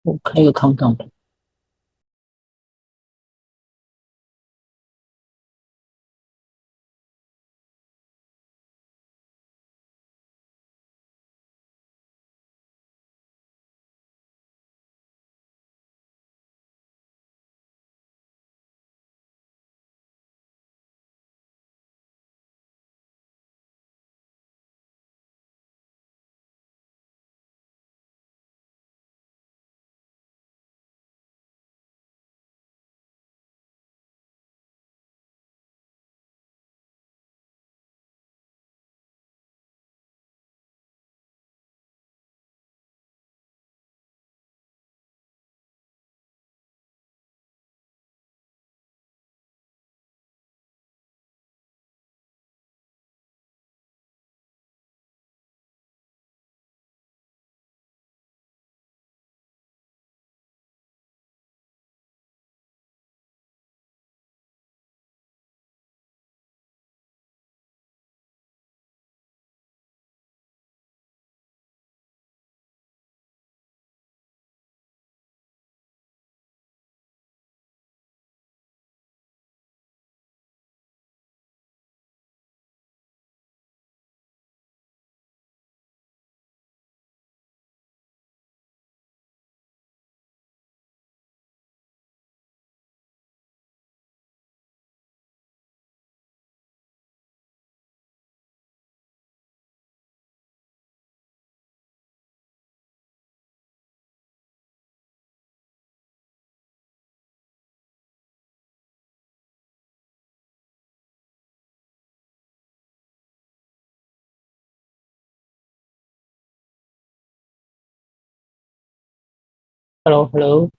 我开个 countdown。Hello，Hello。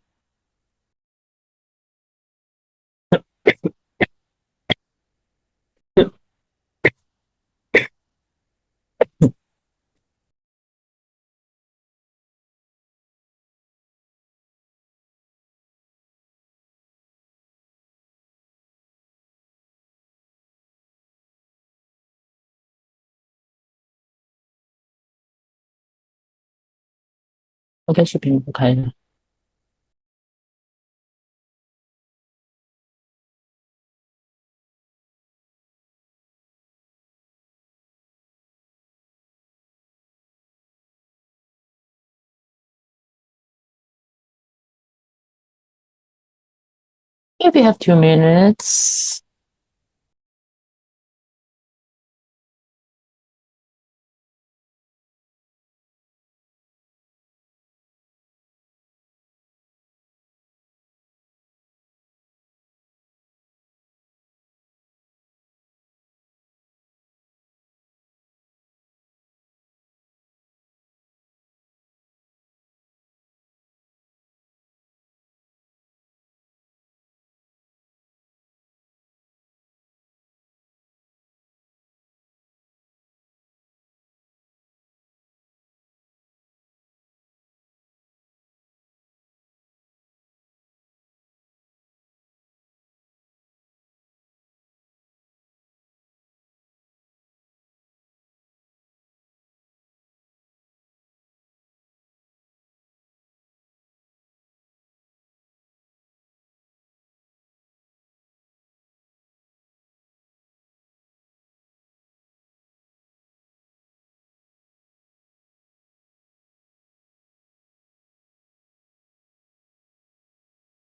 OK，视频不开了。If you have 2 minutes.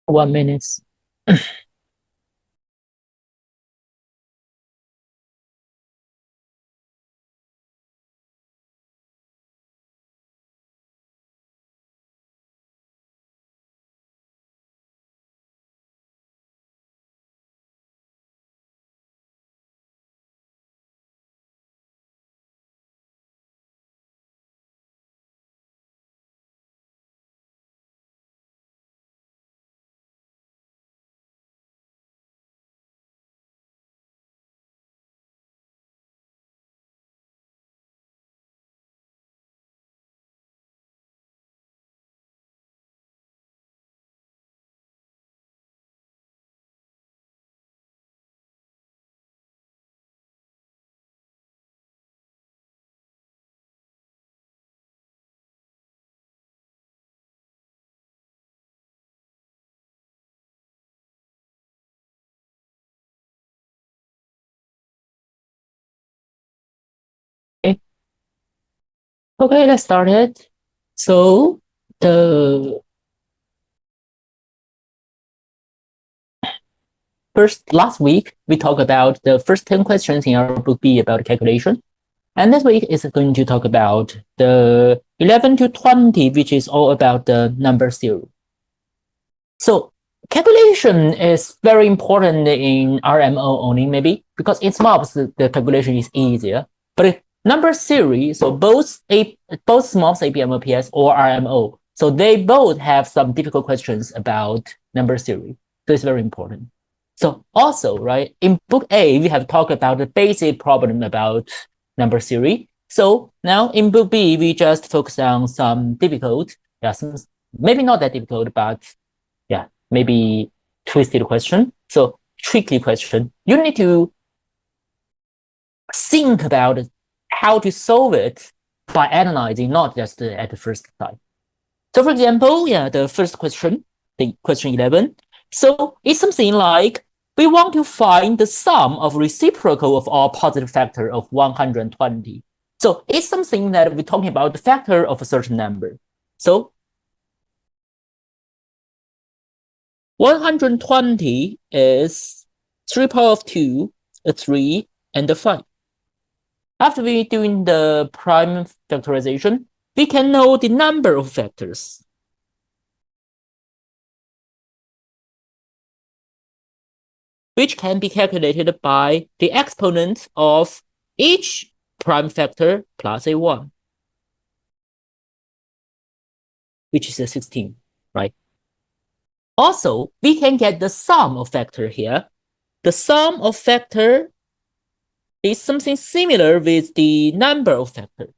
One minute. Okay, let's start it. So the last week we talked about the first 10 questions in our book B about calculation. And this week is going to talk about the 11 to 20, which is all about the number theory. So calculation is very important in RMO only, maybe because in MOPS the calculation is easier. But number theory, so both MOPS, APMOPS, or RMO, so they both have some difficult questions about number theory. So it's very important. So also, right, in book A, we have talked about the basic problem about number theory. So now in book B, we just focus on some difficult, yeah, some, maybe not that difficult, but yeah, maybe twisted question. So tricky question. You need to think about how to solve it by analyzing, not just at the first time. So for example, yeah, the first question, the question 11. So it's something like, we want to find the sum of reciprocal of all positive factor of 120. So it's something that we're talking about the factor of a certain number. So 120 is 3 power of 2, a 3, and a 5. After we doing the prime factorization, we can know the number of factors. Which can be calculated by the exponent of each prime factor plus a 1, which is a 16, right? Also, we can get the sum of factor here. The sum of factor is something similar with the number of factor.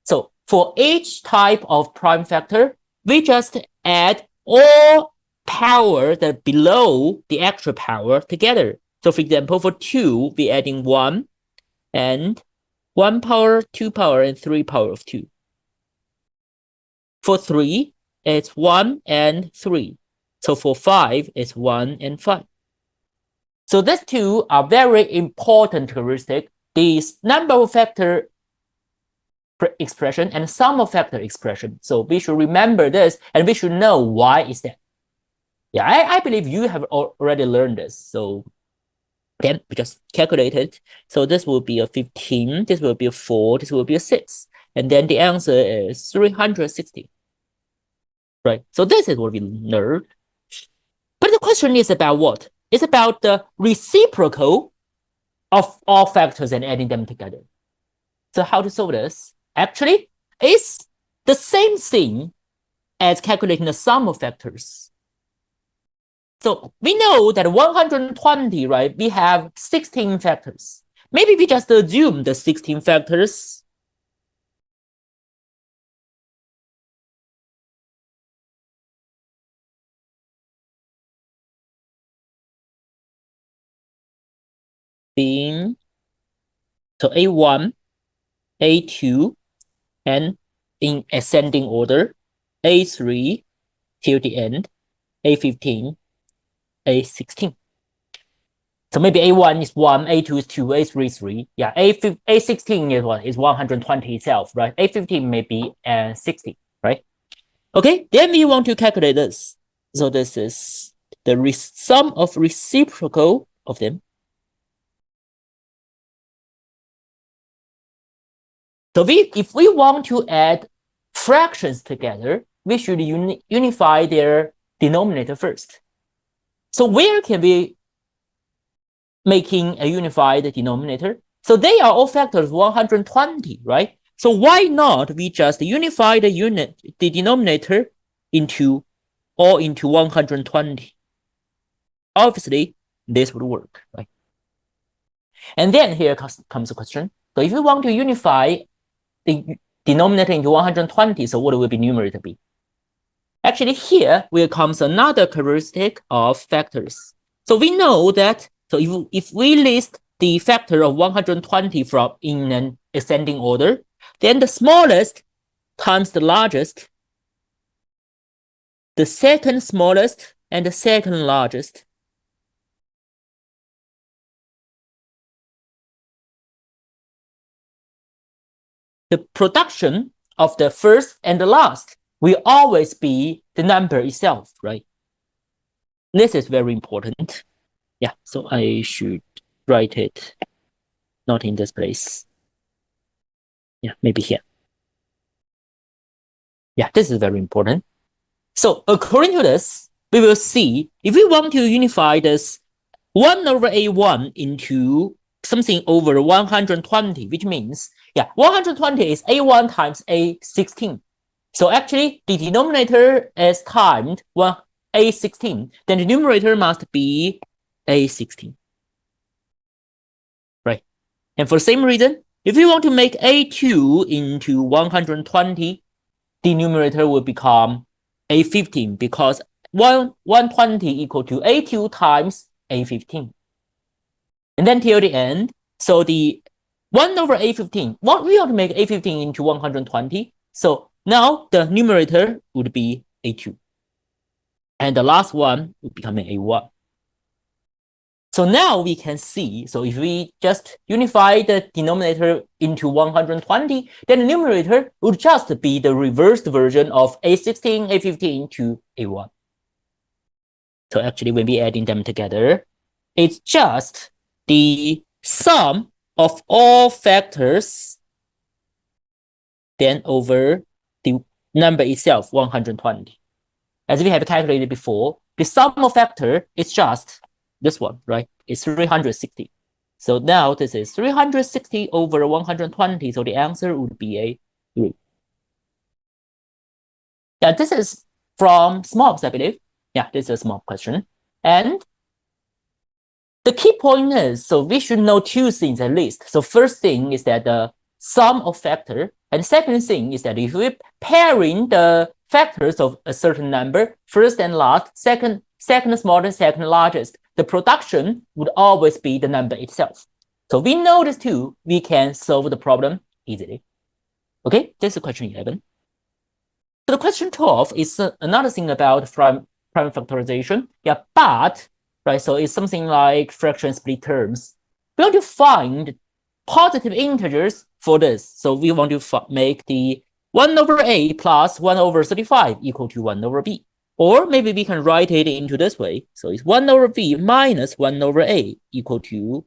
So for each type of prime factor, we just add all power that below the actual power together. So for example, for 2, we're adding 1 and 1 power, 2 power, and 3 power of 2. For 3, it's 1 and 3. So for 5, it's 1 and 5. So these two are very important characteristics. The number of factor expression and sum of factor expression. So we should remember this and we should know why is that. Yeah, I believe you have already learned this. So then we just calculate it. So this will be a 15, this will be a 4, this will be a 6. And then the answer is 360. Right? So this is what we learned. But the question is about what? It's about the reciprocal of all factors and adding them together. So how to solve this? Actually, it's the same thing as calculating the sum of factors. So we know that 120, right? We have 16 factors. Maybe we just assume the 16 factors. Being so A1, A2, and in ascending order, A3 till the end, A15, A16. So maybe A1 is 1, A2 is 2, A3 is 3. Yeah, A16 is what? Is 120 itself, right? A15 may be 60, right? Okay, then we want to calculate this. So this is the sum of reciprocal of them. So if we want to add fractions together, we should unify their denominator first. So where can we making a unified denominator? So they are all factors of 120, right? So why not we just unify the denominator into 120? Obviously, this would work, right? And then here comes the question. So if you want to unify the denominator into 120, so what will the numerator be? Actually, here will comes another characteristic of factors. So we know that, so if we list the factor of 120 from in an ascending order, then the smallest times the largest, the second smallest, and the second largest. The production of the first and the last will always be the number itself, right? This is very important. Yeah, so I should write it not in this place. Yeah, maybe here. Yeah, this is very important. So according to this, we will see if we want to unify this 1 over A1 into something over 120, which means, yeah, 120 is A1 times A16. So actually, the denominator is timed A16, then the numerator must be A16. Right? And for the same reason, if we want to make A2 into 120, the numerator will become A15 because 120 equal to A2 times A15. And then till the end, so the 1 over A15, what we want to make A15 into 120. So now the numerator would be A2. And the last one would become A1. So now we can see, so if we just unify the denominator into 120, then the numerator would just be the reversed version of A16, A15 to A1. So actually, when we adding them together, it's just the sum of all factors then over the number itself, 120. As we have calculated before, the sum of factor is just this one, right? It's 360. So now this is 360 over 120. So the answer would be a 3. Yeah, this is from SMOPS, I believe. Yeah, this is a small question. And the key point is, so we should know two things at least. So first thing is that the sum of factor. And second thing is that if we pairing the factors of a certain number, first and last, second smallest, second largest, the production would always be the number itself. So we know this too, we can solve the problem easily. Okay, this is question 11. So the question 12 is another thing about prime factorization. Yeah, but, right, so it's something like fraction split terms. We want to find positive integers for this. So we want to make the 1 over a plus 1 over 35 equal to 1 over b. Or maybe we can write it into this way. So it's 1 over b minus 1 over a equal to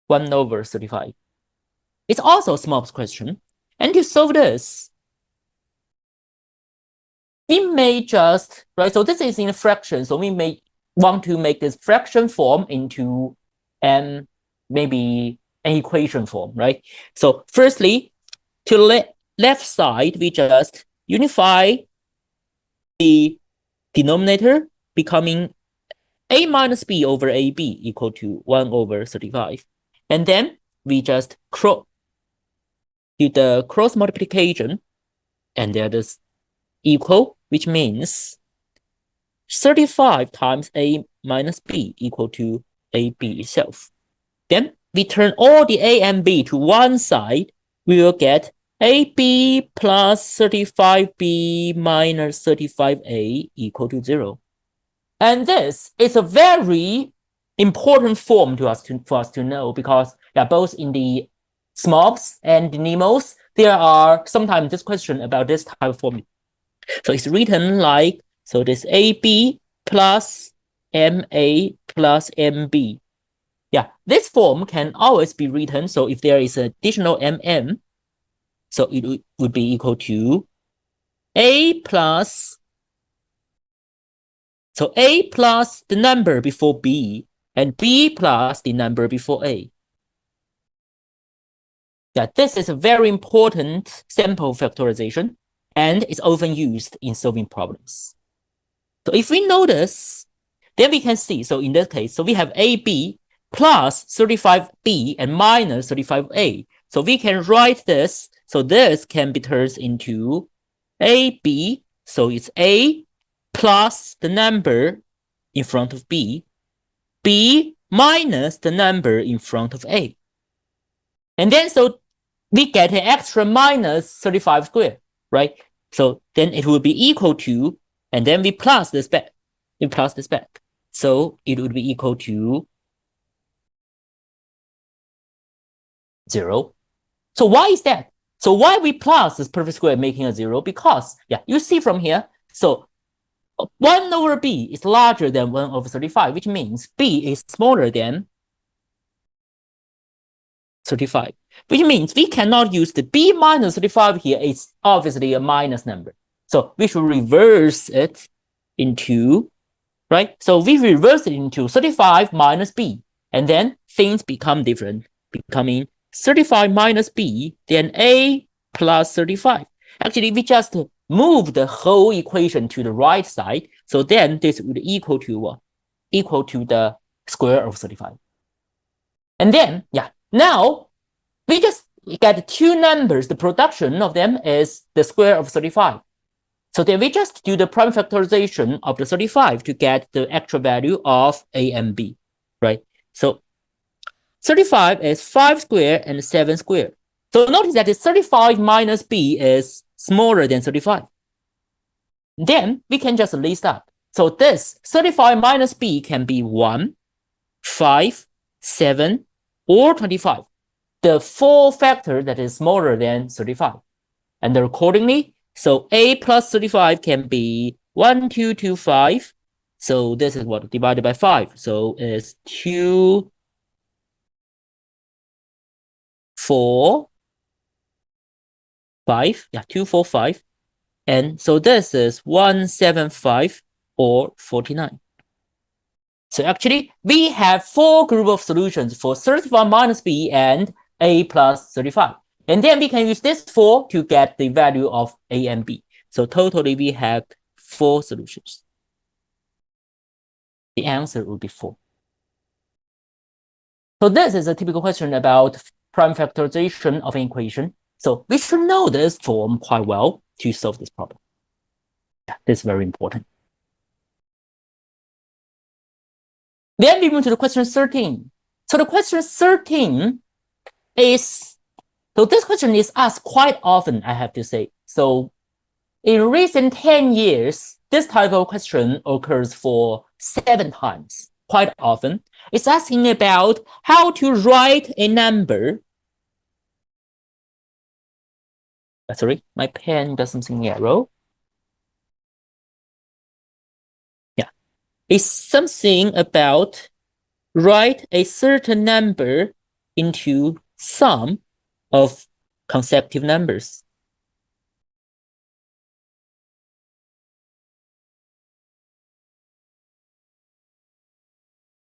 1 over 35. It's also a SMOPS question. And to solve this, we may just, right, so this is in a fraction. So we may want to make this fraction form into maybe an equation form, right? So firstly, to the left side, we just unify the denominator becoming a minus b over ab equal to 1 over 35. And then we just do the cross multiplication, and that is equal, which means 35 times a minus b equal to ab itself. Then we turn all the a and b to one side, we will get ab plus 35b minus 35a equal to 0. And this is a very important form for us to know, because both in the SMOPS and the NEMOS, there are sometimes this question about this type of form. So it's written like, so this AB plus MA plus MB. Yeah, this form can always be written. So if there is additional MM, so it would be equal to A plus, so A plus the number before B, and B plus the number before A. Yeah, this is a very important sample factorization, and it's often used in solving problems. So if we know this, then we can see, so in this case, so we have AB plus 35B and minus 35A. So we can write this, so this can be turned into AB, so it's A plus the number in front of B, B minus the number in front of A. And then so we get an extra minus 35 squared, right? So then it will be equal to, and then we plus this back. We plus this back. So it would be equal to 0. So why is that? So why we plus this perfect square making a 0? Because, yeah, you see from here, so 1 over b is larger than 1 over 35, which means b is smaller than 35, which means we cannot use the b minus 35 here. It's obviously a minus number. So we should reverse it into, right? So we reverse it into 35 minus b, and then things become different, becoming 35 minus b, then a plus 35. Actually, we just move the whole equation to the right side. So then this would equal to what? Equal to the square of 35. And then, yeah, now we just get two numbers. The production of them is the square of 35. So then we just do the prime factorization of the 35 to get the actual value of a and b, right? So 35 is 5 squared and 7 squared. So notice that the 35 minus b is smaller than 35. Then we can just list up. So this 35 minus b can be 1, 5, 7, or 25. The full factor that is smaller than 35. And accordingly, so a plus 35 can be 1, 2, 2, 5. So this is what divided by 5. So it's 2, 4, 5. Yeah, 2, 4, 5. And so this is 175 or 49. So actually, we have 4 group of solutions for 35 minus b and a plus 35. And then we can use this 4 to get the value of a and b. So totally, we have 4 solutions. The answer will be 4. So this is a typical question about prime factorization of an equation. So we should know this form quite well to solve this problem. Yeah, this is very important. Then we move to the question 13. So the question 13 is, so this question is asked quite often, I have to say. So in recent 10 years, this type of question occurs for 7 times, quite often. It's asking about how to write a number. Sorry, my pen does something arrow. Yeah, it's something about write a certain number into sum of consecutive numbers.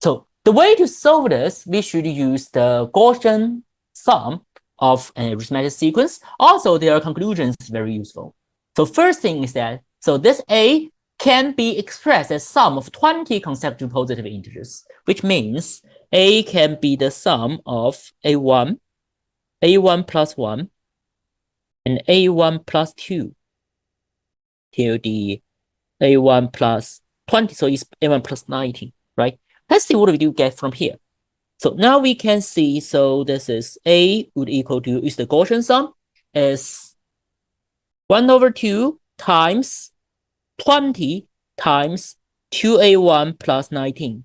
So the way to solve this, we should use the Gaussian sum of an arithmetic sequence. Also, their conclusions very useful. So first thing is that, so this a can be expressed as sum of 20 consecutive positive integers, which means a can be the sum of a1 plus 1, and a1 plus 2 till the a1 plus 20, so it's a1 plus 19, right? Let's see what we do get from here. So now we can see, so this is a would equal to, is the Gaussian sum, is 1 over 2 times 20 times 2a1 plus 19.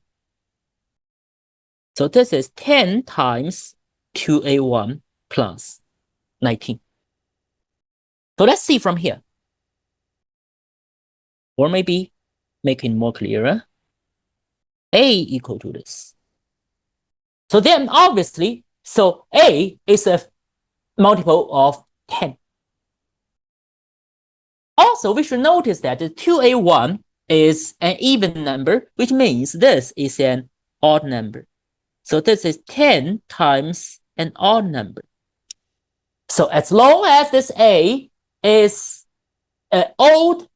So this is 10 times 2a1 plus 19. So let's see from here. Or maybe make it more clearer. A equal to this. So then obviously, so a is a multiple of 10. Also, we should notice that the 2a1 is an even number, which means this is an odd number. So this is 10 times an odd number. So as long as this a is an odd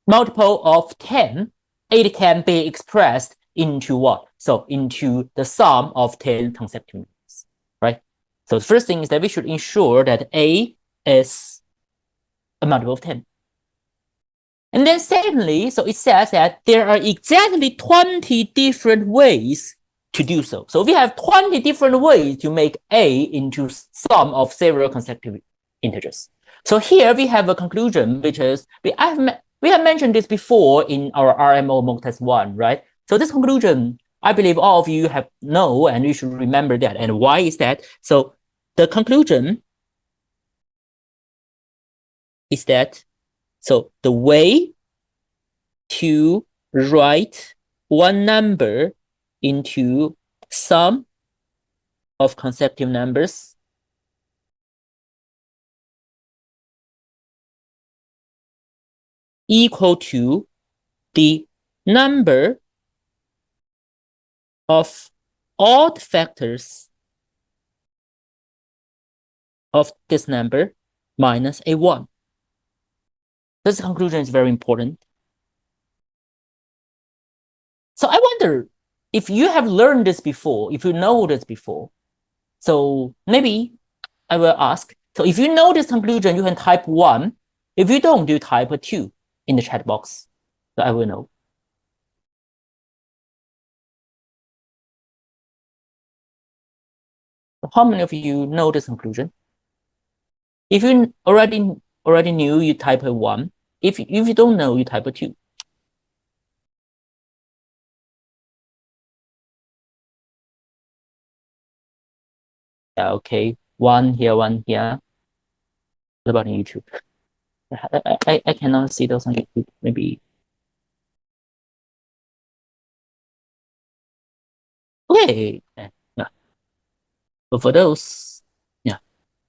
multiple of 10, it can be expressed into what? So into the sum of 10 consecutive numbers, right? So the first thing is that we should ensure that a is a multiple of 10. And then secondly, so it says that there are exactly 20 different ways to do so. So we have 20 different ways to make a into sum of several consecutive integers. So here we have a conclusion, which is, we have mentioned this before in our RMO mock test 1, right? So this conclusion, I believe all of you have know, and you should remember that. And why is that? So the conclusion is that, so the way to write one number into sum of consecutive numbers equal to the number of odd factors of this number minus a 1. This conclusion is very important. So I wonder if you have learned this before, if you know this before. So maybe I will ask. So if you know this conclusion, you can type 1. If you don't, you type 2 in the chat box. So I will know. How many of you know this conclusion? If you already knew, you type 1. If you don't know, you type 2. Yeah, okay. 1 here, 1 here. What about on YouTube? I cannot see those on YouTube. Maybe. Okay. Yeah. But for those, yeah,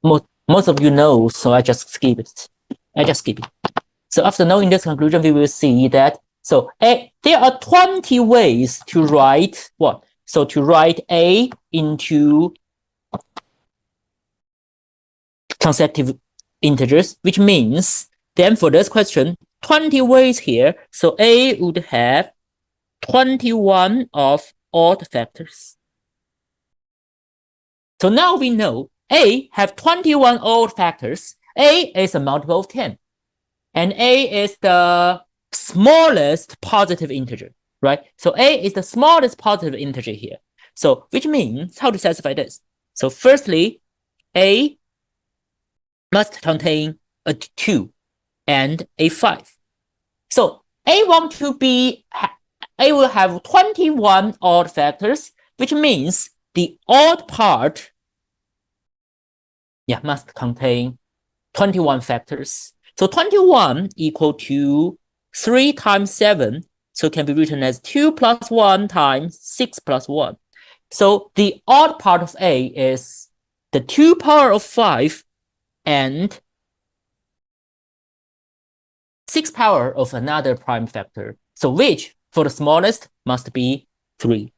most of you know, so I just skip it. So after knowing this conclusion, we will see that, so there are 20 ways to write what? So to write A into consecutive integers, which means then for this question, 20 ways here. So A would have 21 of odd factors. So now we know A have 21 odd factors. A is a multiple of 10. And A is the smallest positive integer, right? So A is the smallest positive integer here. So which means how to satisfy this? So firstly, A must contain a 2 and a 5. So A will have 21 odd factors, which means the odd part must contain 21 factors. So 21 equal to 3 times 7. So it can be written as 2 plus 1 times 6 plus 1. So the odd part of A is the 2 power of 5 and 6 power of another prime factor. So which, for the smallest, must be 3.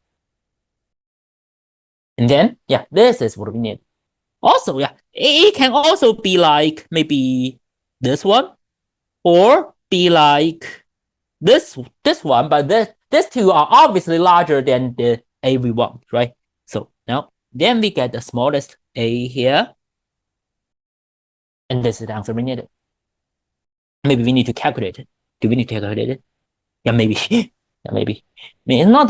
And then, this is what we need. Also, it can also be like maybe this one, or be like this one, but these two are obviously larger than the A we want, right? So now, then we get the smallest A here. And this is the answer we needed. Maybe we need to calculate it. Do we need to calculate it? Yeah, maybe. Maybe. I mean, it's not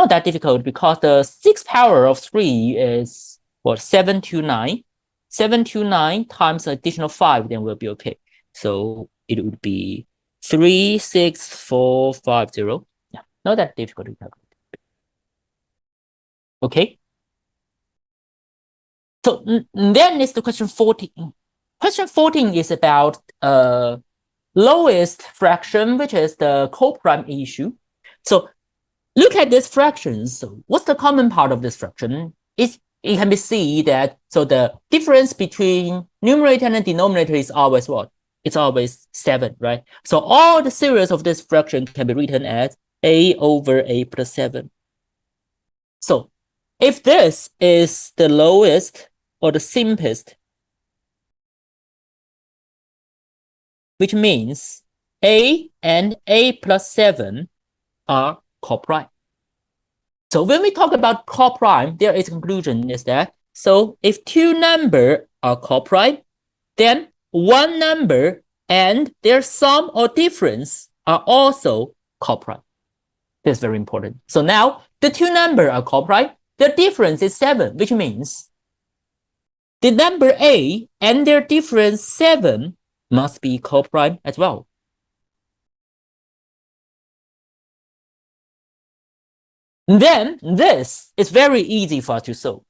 that difficult because the 6 power of 3 is what, 729. 729 times additional 5, then we'll be okay. So it would be 36450. Yeah, not that difficult to calculate. Okay. So then it's the question 14. Question 14 is about lowest fraction, which is the coprime issue. So look at these fractions. So what's the common part of this fraction? It can be seen that, so the difference between numerator and denominator is always what? It's always 7, right? So all the series of this fraction can be written as A over A plus 7. So if this is the lowest or the simplest, which means A and A plus 7 are coprime. So when we talk about coprime, there is a conclusion is that, so if two numbers are coprime, then one number and their sum or difference are also coprime. This is very important. So now the two numbers are coprime, their difference is 7, which means the number A and their difference 7 must be coprime as well. Then this is very easy for us to solve.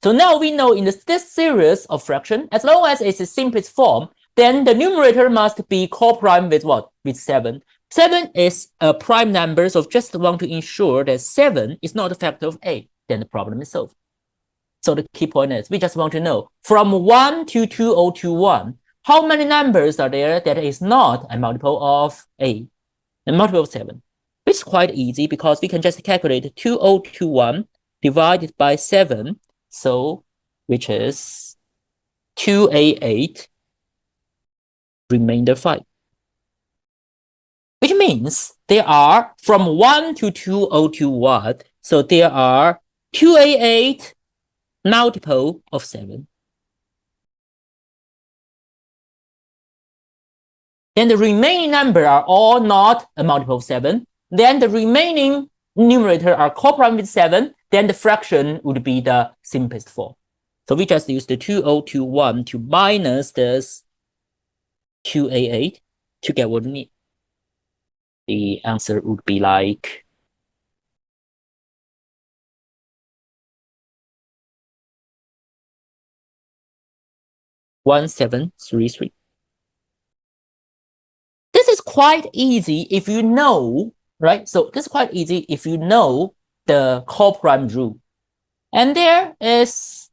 So now we know in this series of fraction, as long as it's the simplest form, then the numerator must be co-prime with what? With 7. 7 is a prime number, so just want to ensure that 7 is not a factor of A. Then the problem is solved. So the key point is we just want to know from 1 to 2021, how many numbers are there that is not a multiple of A, a multiple of 7? Which is quite easy because we can just calculate 2021 divided by 7, so which is 2A8, remainder 5. Which means there are from 1 to 2021, so there are 2A8 multiple of 7. Then the remaining number are all not a multiple of 7. Then the remaining numerator are co-prime with 7. Then the fraction would be the simplest form. So we just use the 2021 to minus this 2A8 to get what we need. The answer would be like 1733. This is quite easy if you know, right? So this is quite easy if you know the co-prime rule. And there is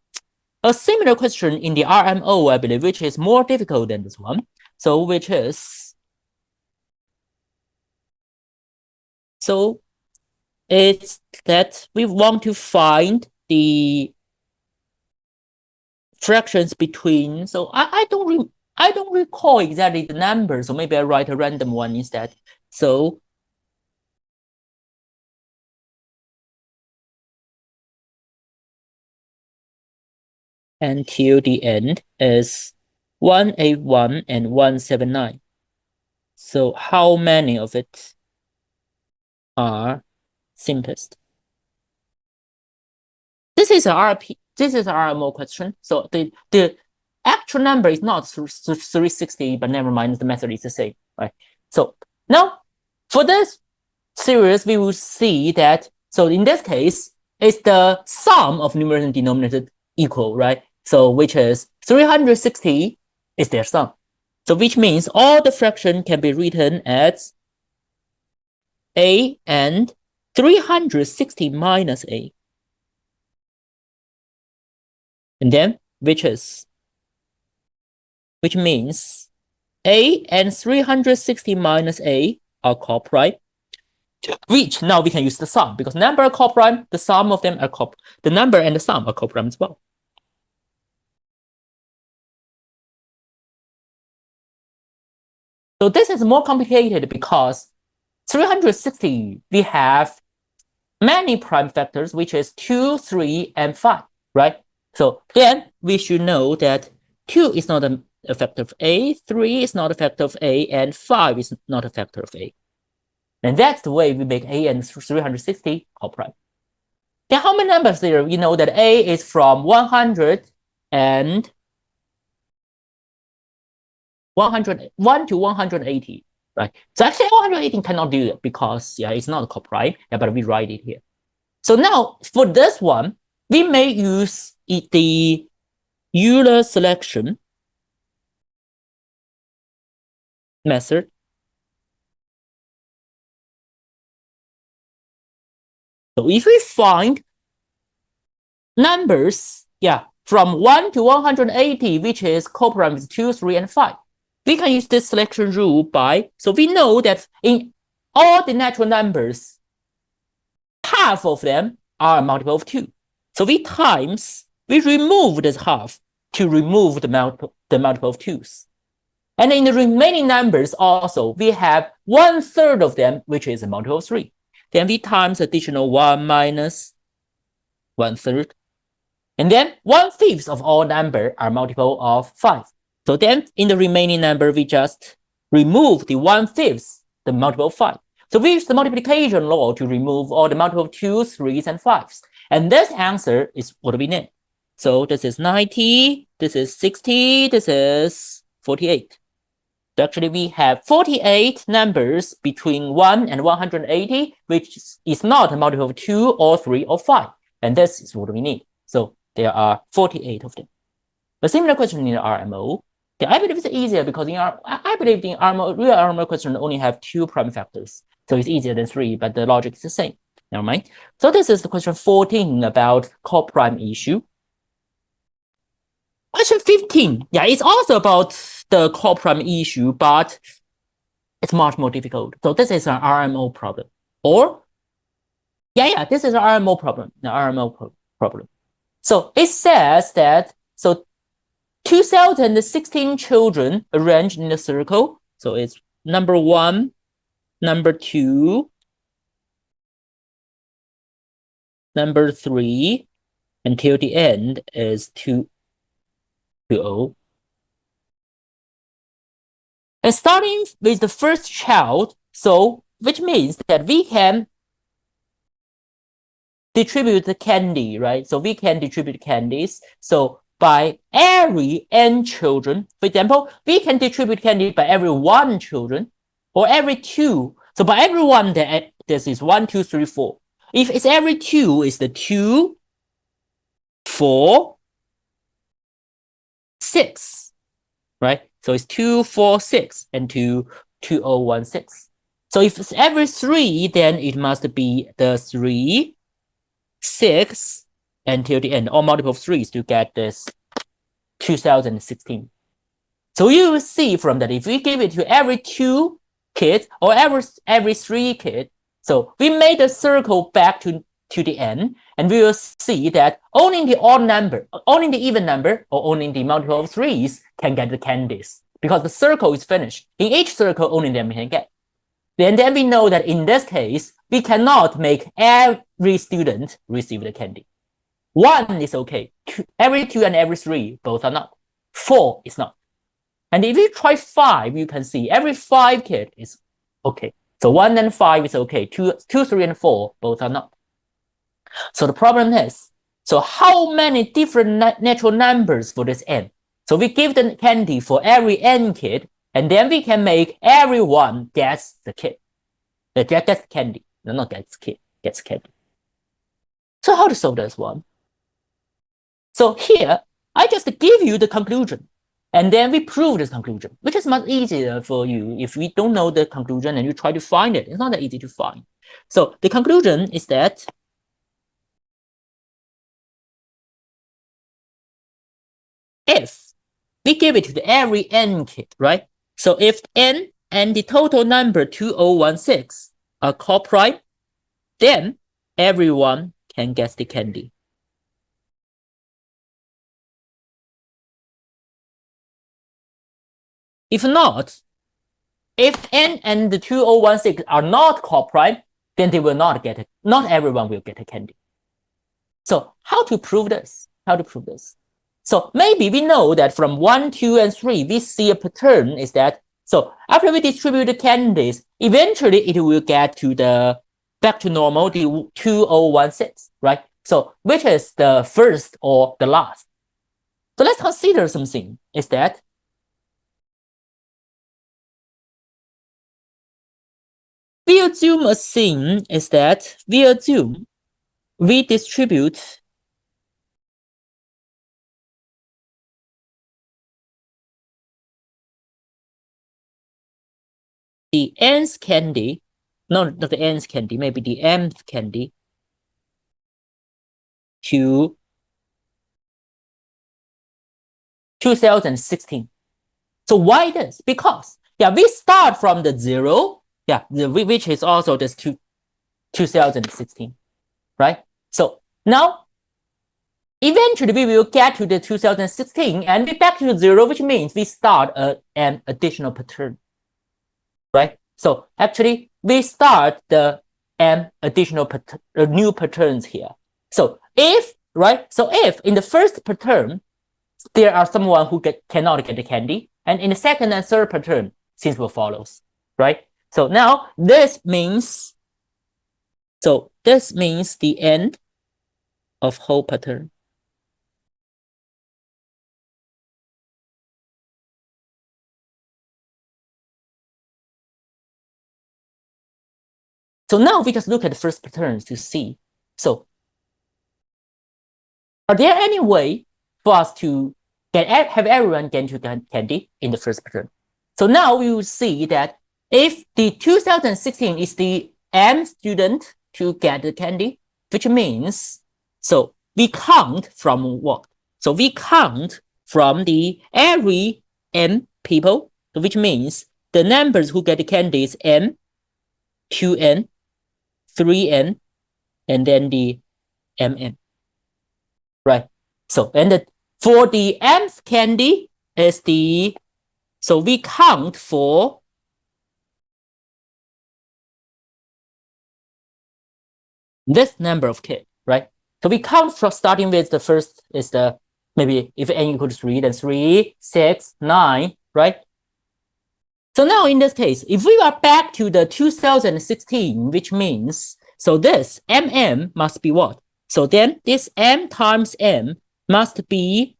a similar question in the RMO, I believe, which is more difficult than this one. So which is, so it's that we want to find the fractions between, so I don't recall exactly the number, so maybe I write a random one instead. So until the end is 181 and 179. So how many of it are simplest? This is an RMO question. So the actual number is not 360, but never mind, the method is the same, right? So now for this series, we will see that, so in this case, it's the sum of numerator and denominator equal, right? So which is 360 is their sum. So which means all the fraction can be written as A and 360 minus A. And then which means A and 360 minus A are co-prime, which now we can use the sum because number are co-prime, the sum of them are the number and the sum are co-prime as well. So this is more complicated because 360, we have many prime factors, which is 2, 3, and 5, right? So then we should know that 2 is not a factor of A, 3 is not a factor of A, and 5 is not a factor of A. And that's the way we make A and 360 co-prime. Then how many numbers there? We know that A is from 100 and 101 to 180, right? So actually 180 cannot do it because it's not a co-prime, but we write it here. So now for this one, we may use the Euler selection method. So if we find numbers, from 1 to 180, which is co-prime with 2, 3, and 5, we can use this selection rule by, so we know that in all the natural numbers, half of them are a multiple of 2. So we remove this half to remove the multiple of 2's. And in the remaining numbers also, we have 1/3 of them, which is a multiple of 3. Then we times additional 1 minus 1/3. And then 1/5 of all number are multiple of 5. So then in the remaining number, we just remove the 1/5, the multiple of 5. So we use the multiplication law to remove all the multiple of 2's, 3's, and 5's. And this answer is what we need. So this is 90, this is 60, this is 48. So actually we have 48 numbers between 1 and 180, which is not a multiple of 2 or 3 or 5. And this is what we need. So there are 48 of them. A similar question in the RMO. Okay, I believe it's easier because I believe in RMO, real RMO question only have 2 prime factors. So it's easier than 3, but the logic is the same. Never mind. So this is the question 14 about co-prime issue. Question 15. Yeah, it's also about the co-prime issue, but it's much more difficult. So this is an RMO problem. Or, this is an RMO problem. The RMO problem. So it says that, so 2016 children arranged in a circle. So it's number 1, number 2, number 3, until the end is 2, 0. And starting with the first child, so which means that we can distribute the candy, right? So we can distribute candies. So by every n children, for example, we can distribute candy by every 1 children or every 2. So by every 1, this is 1, 2, 3, 4. If it's every 2, it's the 2, 4, 6, right? So it's 2, 4, 6, and 2, 2, 0, 1, 6. So if it's every 3, then it must be the 3, 6, until the end, or multiple of 3s to get this 2016. So you will see from that, if we give it to every 2 kids or every 3 kids, so we made a circle back to the end, and we will see that only the odd number, only the even number, or only the multiple of 3s can get the candies, because the circle is finished. In each circle, only them can get. Then we know that in this case, we cannot make every student receive the candy. 1 is okay. Every 2 and every 3, both are not. 4 is not. And if you try 5, you can see every 5 kid is okay. So 1 and 5 is okay. 2, 3, and 4, both are not. So the problem is, so how many different natural numbers for this n? So we give the candy for every n kid, and then we can make everyone gets the kid. Gets candy. No, not gets kid, gets candy. So how to solve this one? So here, I just give you the conclusion, and then we prove this conclusion, which is much easier for you if we don't know the conclusion and you try to find it. It's not that easy to find. So the conclusion is that if we give it to every n kid, right? So if n and the total number 2016 are co-prime, then everyone can get the candy. If not, if n and the 2016 are not co-prime, then they will not get it. Not everyone will get a candy. So how to prove this? How to prove this? So maybe we know that from 1, 2, and 3, we see a pattern is that, so after we distribute the candies, eventually it will get to the back to normal, the 2016, right? So which is the first or the last? So let's consider something is that we assume a thing is that we distribute the nth candy, not the nth candy, maybe the mth candy to 2016. So why this? Because we start from the 0, which is also this 2016, right? So now eventually we will get to the 2016 and be back to 0, which means we start an additional pattern, right? So actually we start the additional new patterns here. So if in the first pattern there are someone who cannot get the candy, and in the second and third pattern, simple follows, right? So now this means the end of whole pattern. So now we just look at the first patterns to see. So are there any way for us to have everyone get to candy in the first pattern. So now we will see that if the 2016 is the M student to get the candy, which means, so we count from what? So we count from the every M people, which means the numbers who get the candy is M, 2N, 3N, and then the MM, right? So, and for the Mth candy is the, so we count for this number of kids, right? So we count from starting with the first is the, maybe if n equals 3, then 3, 6, 9, right? So now in this case, if we are back to the 2016, which means, so this MM must be what? So then this M times M must be,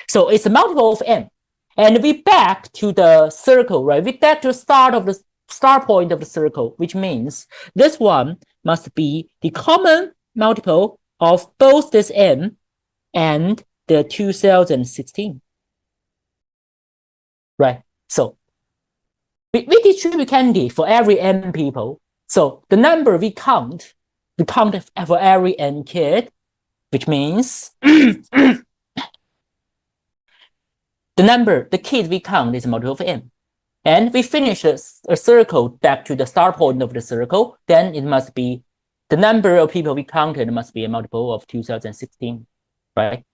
so it's a multiple of M. And we back to the circle, right? We back to the start point of the circle, which means this one must be the common multiple of both this M and the 2016, right? So we distribute candy for every N people. So the number we count for every N kid, which means the kids we count is a multiple of M. And we finish a circle back to the start point of the circle, then it must be the number of people we counted must be a multiple of 2016, right?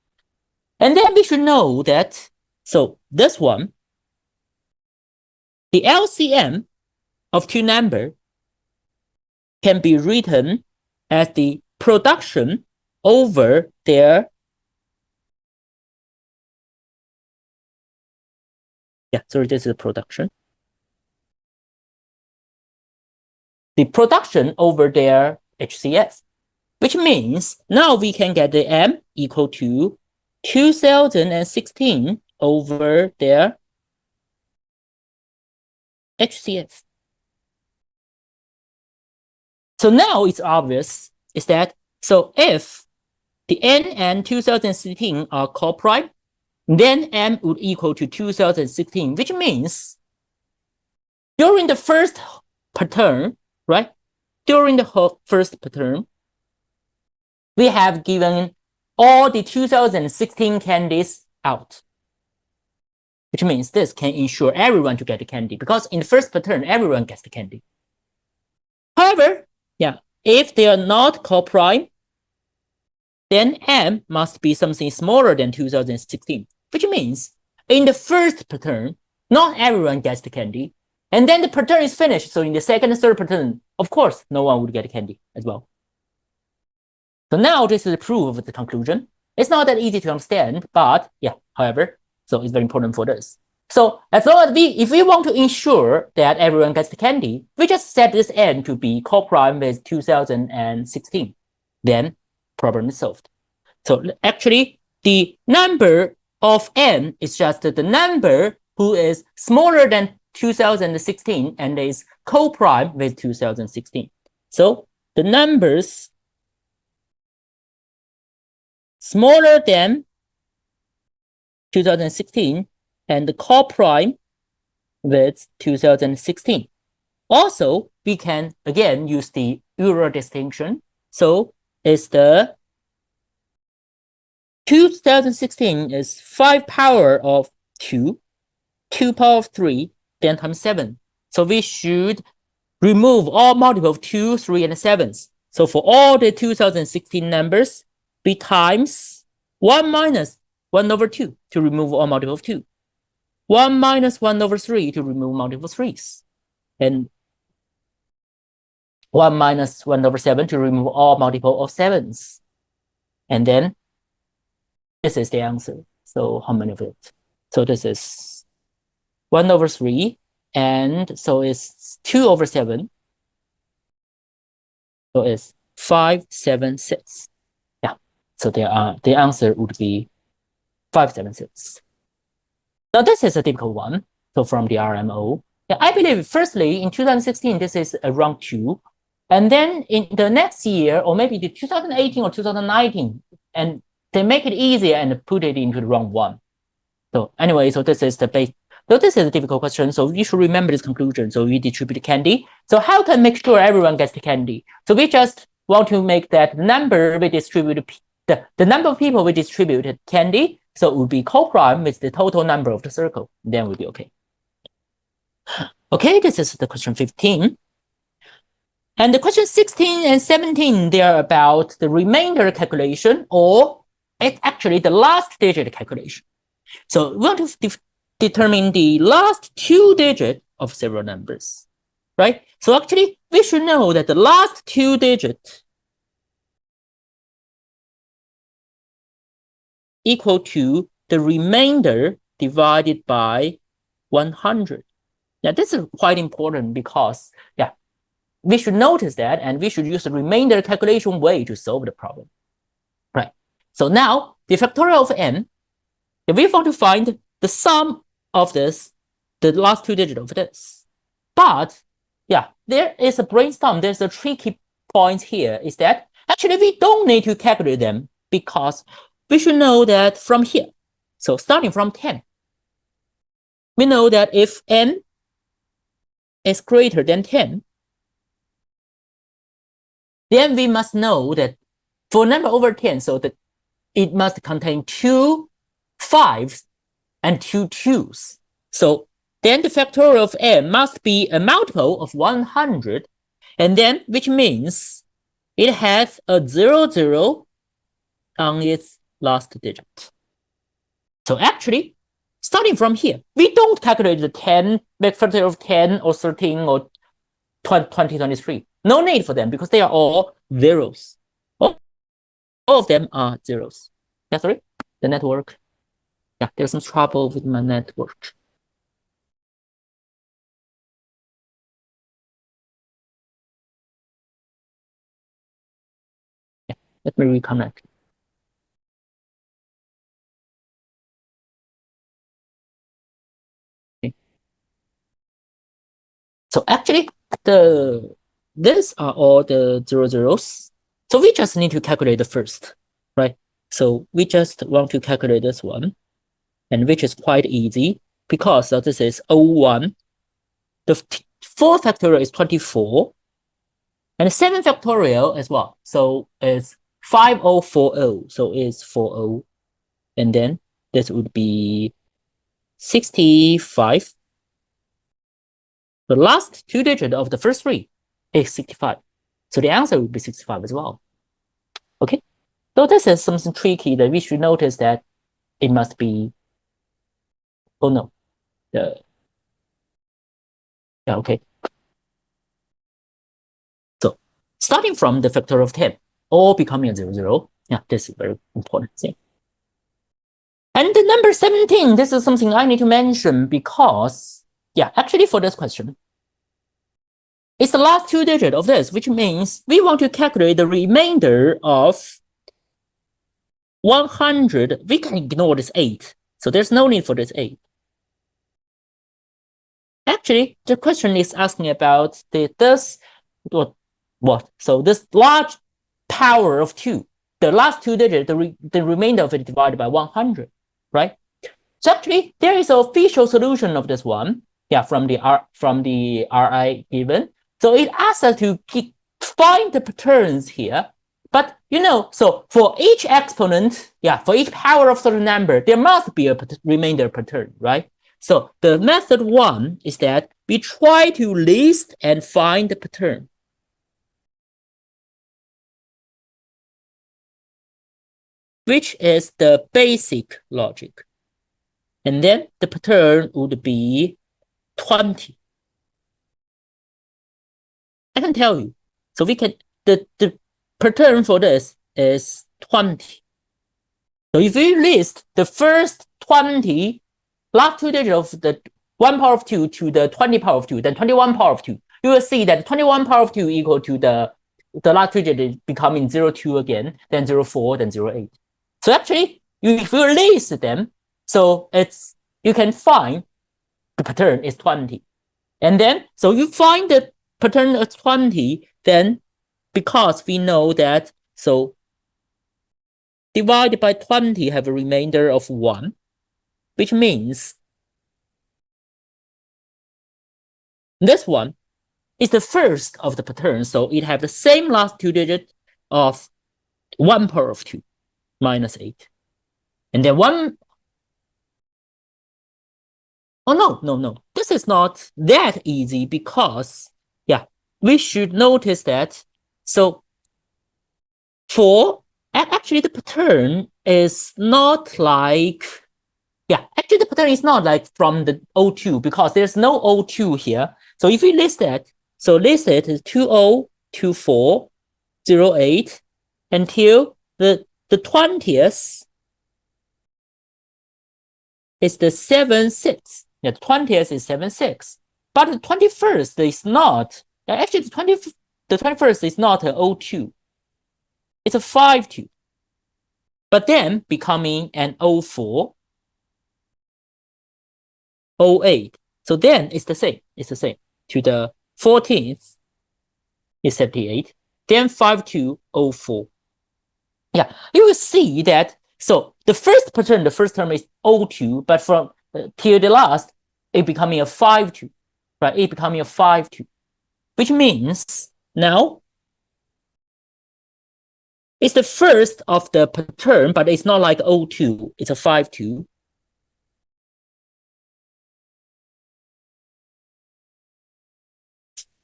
And then we should know that, so this one, the LCM of two numbers can be written as the production over their, this is the production. The production over their HCF, which means now we can get the M equal to 2016 over their HCF. So now it's obvious is that, so if the N and 2016 are coprime, then M would equal to 2016, which means during the first pattern, right? During the first pattern, we have given all the 2016 candies out, which means this can ensure everyone to get the candy because in the first pattern, everyone gets the candy. However, if they are not coprime, then M must be something smaller than 2016, which means in the first pattern, not everyone gets the candy. And then the pattern is finished. So in the second and third pattern, of course, no one would get candy as well. So now this is the proof of the conclusion. It's not that easy to understand, but however, so it's very important for this. So as long as if we want to ensure that everyone gets the candy, we just set this N to be coprime with 2016. Then problem is solved. So actually, the number of N is just the number who is smaller than 2016 and is coprime with 2016. So the numbers smaller than 2016 and the coprime with 2016. Also, we can again use the Euler distinction. So it's the 2016 is 5 power of 2, 2 power of 3, then times 7. So we should remove all multiples of 2, 3, and 7s. So for all the 2016 numbers, we times 1 minus 1 over 2 to remove all multiples of 2. 1 minus 1 over 3 to remove multiple 3s. And 1 minus 1 over 7 to remove all multiple of 7s. And then this is the answer. So how many of it? So this is 1 over 3. And so it's 2 over 7. So it's 5, 7, 6. So the answer would be 5, 7, 6. Now this is a typical one. So from the RMO. I believe firstly in 2016, this is around 2. And then in the next year, or maybe the 2018 or 2019, and they make it easier and put it into the round 1. So anyway, so this is the base. So this is a difficult question. So you should remember this conclusion. So we distribute candy. So how can make sure everyone gets the candy? So we just want to make that number we distribute, the number of people we distributed candy. So it would be co-prime with the total number of the circle. Then we'll be okay. Okay, this is the question 15. And the question 16 and 17, they are about the remainder calculation, or it's actually the last digit calculation. So we want to determine the last 2 digits of several numbers, right? So actually, we should know that the last 2 digits equal to the remainder divided by 100. Now, this is quite important because, yeah, we should notice that, and we should use the remainder calculation way to solve the problem, right? So now, the factorial of n, if we want to find the sum of this, the last 2 digits of this. But, yeah, there is a brainstorm. There's a tricky point here, is that actually we don't need to calculate them because we should know that from here. So starting from 10, we know that if n is greater than 10, then we must know that for a number over 10, so that it must contain 2 5s and 2 2s. So then the factorial of n must be a multiple of 100, and then which means it has a 00 on its last digit. So actually, starting from here, we don't calculate the 10, factorial of 10 or 13 or 20, 23. No need for them because they are all zeros. All of them are zeros. Yeah, sorry, the network. Yeah, there's some trouble with my network. Yeah, let me reconnect. Okay. So actually, these are all the zeros. So we just need to calculate the first, right? So we just want to calculate this one, and which is quite easy because this is 01. The 4 factorial is 24, and the 7 factorial as well. So it's 5040. So it's 40, and then this would be 65. The last 2 digits of the first 3 is 65. So the answer would be 65 as well. Okay, so this is something tricky that we should notice that it must be, oh no, yeah, okay. So starting from the factorial of 10, all becoming a 00. Yeah, this is very important thing. And the number 17, this is something I need to mention because, yeah, actually for this question, it's the last 2 digits of this, which means we want to calculate the remainder of 100. We can ignore this 8. So there's no need for this 8. Actually, the question is asking about what? So this large power of 2, the last 2 digits, the remainder of it divided by 100, right? So actually, there is an official solution of this one, yeah, from the RI given. So it asks us to find the patterns here. But you know, so for each exponent, yeah, for each power of certain number, there must be a remainder pattern, right? So the method 1 is that we try to list and find the pattern. Which is the basic logic. And then the pattern would be 20. I can tell you. So we can, the pattern for this is 20. So if we list the first 20, last 2 digits of the 1 power of 2 to the 20 power of 2, then 21 power of 2, you will see that 21 power of 2 equal to the last 2 digits becoming 02 again, then 04, then 08. So actually, if you list them, so you can find the pattern is 20. And then, so you find the pattern of 20, then because we know that, so divided by 20 have a remainder of 1. which means this one is the first of the pattern. So it have the same last two digits of 1 power of 2 minus 8. And then one, oh, no. This is not that easy because, yeah, we should notice that. So actually the pattern is not like, actually the pattern is not like from the O2 because there's no O2 here. So if we list that, so list it is 202408 until the 20th is the 76. Yeah, the 20th is 76. But the 21st is not. Actually, the 21st is not an O2. It's a 5-2. But then becoming an O4, 08. So then it's the same. It's the same. To the 14th is 78. Then 5204. Yeah, you will see that. So the first pattern, the first term is O2, but from till the last, it becoming a 5-2, right? It becoming a 5-2, which means now it's the first of the pattern, but it's not like O2. It's a 5-2.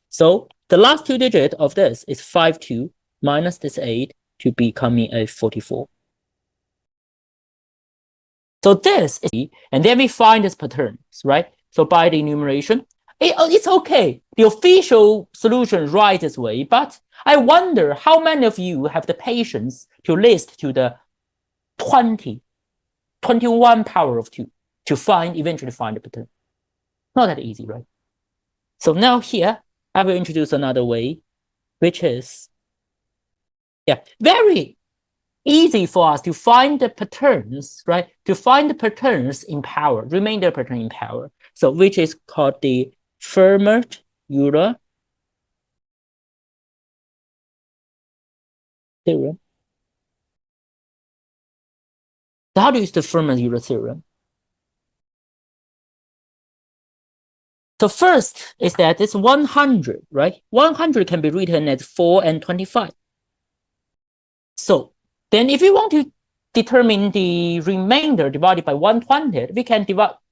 So the last two digits of this is 5-2 minus this 8 to becoming a 44. So this is, and then we find these patterns, right? So by the enumeration, it's okay. The official solution right this way, but I wonder how many of you have the patience to list to the 21 power of 2 to eventually find the pattern. Not that easy, right? So now here, I will introduce another way, which is, very easy for us to find the patterns, right? To find the patterns in power, remainder pattern in power. So which is called the Fermat-Euler theorem. So how do you use the Fermat-Euler theorem? So first is that it's 100, right? 100 can be written as 4 and 25. So then if we want to determine the remainder divided by 1/20, we can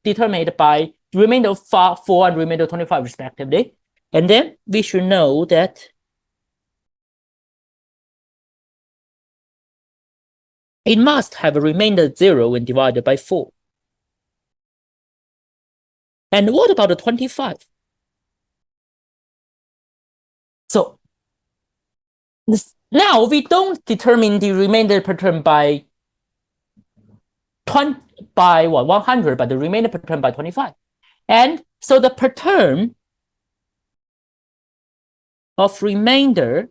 determine it by the remainder of 4 and remainder of 25 respectively. And then we should know that it must have a remainder 0 when divided by 4. And what about the 25? So now we don't determine the remainder pattern by 100, but the remainder pattern by 25. And so the pattern of remainder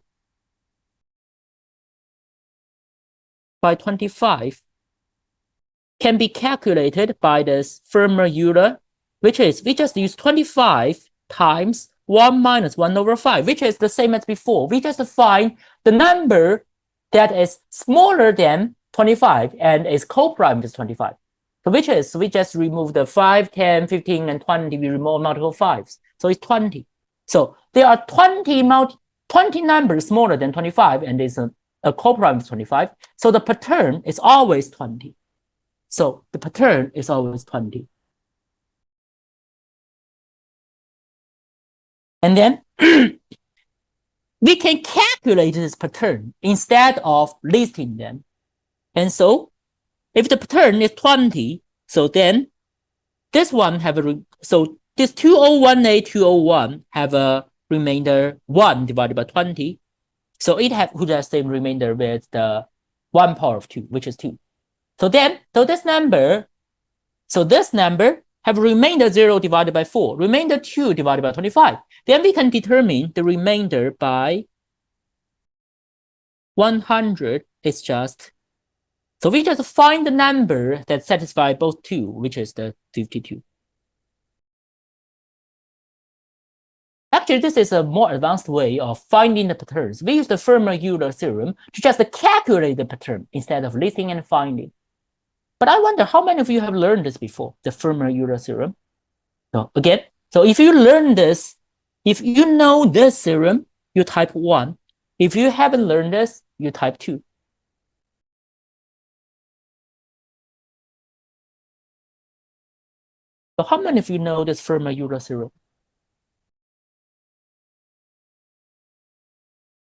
by 25 can be calculated by this Fermat-Euler, which is we just use 25 times 1 minus 1 over 5, which is the same as before. We just find the number that is smaller than 25 and is co-prime with 25. So which is, we just remove the 5, 10, 15, and 20, we remove multiple 5s. So it's 20. So there are 20 numbers smaller than 25 and is a co-prime with 25. So the pattern is always 20. So the pattern is always 20. And then we can calculate this pattern instead of listing them. And so if the pattern is 20, so then this one have so this 201A, 201 have a remainder 1 divided by 20. So it have the same remainder with the 1 power of 2, which is 2. So then, this number have remainder 0 divided by 4, remainder 2 divided by 25. Then we can determine the remainder by 100 is just, so we just find the number that satisfies both 2, which is the 52. Actually, this is a more advanced way of finding the patterns. We use the Fermat-Euler theorem to just calculate the pattern instead of listing and finding. But I wonder how many of you have learned this before, the Fermat-Euler theorem? So again, so if you learn this, if you know this theorem, you type 1. If you haven't learned this, you type 2. So how many of you know this Fermat-Euler theorem?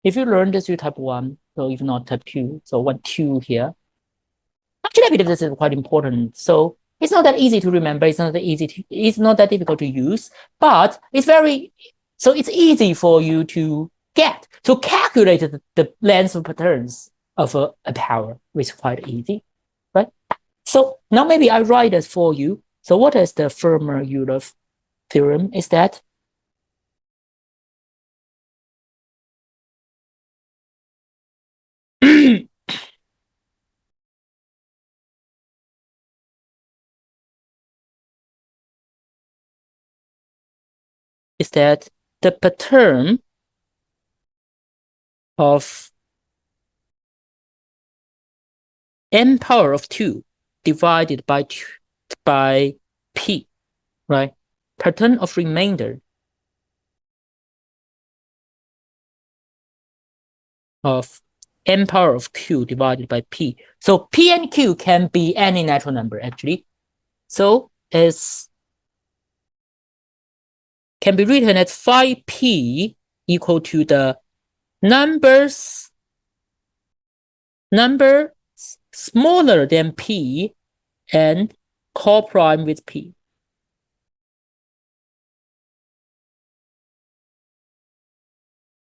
If you learn this, you type 1. So if not, type 2. So 1, 2 here. Actually, I believe this is quite important. So it's not that easy to remember. It's not that difficult to use, but it's so it's easy for you to get. So calculate the length of patterns of a power, which is quite easy, right? So now maybe I write this for you. So what is the Fermat-Euler theorem? Is that is that the pattern of n power of 2 divided by p, right? Pattern of remainder of n power of q divided by p. So p and q can be any natural number, actually. So it's can be written as phi p equal to the number smaller than p and co-prime with p.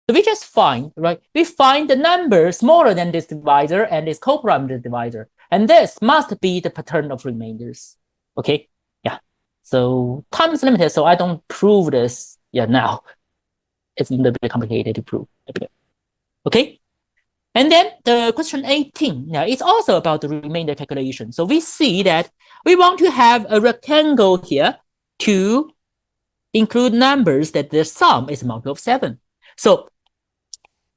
So we just find, right? We find the number smaller than this divisor and is co-prime with the divisor. And this must be the pattern of remainders. Okay, yeah. So time is limited, so I don't prove this now. It's a little bit complicated to prove. Okay. And then the question 18, it's also about the remainder calculation. So we see that we want to have a rectangle here to include numbers that the sum is a multiple of 7. So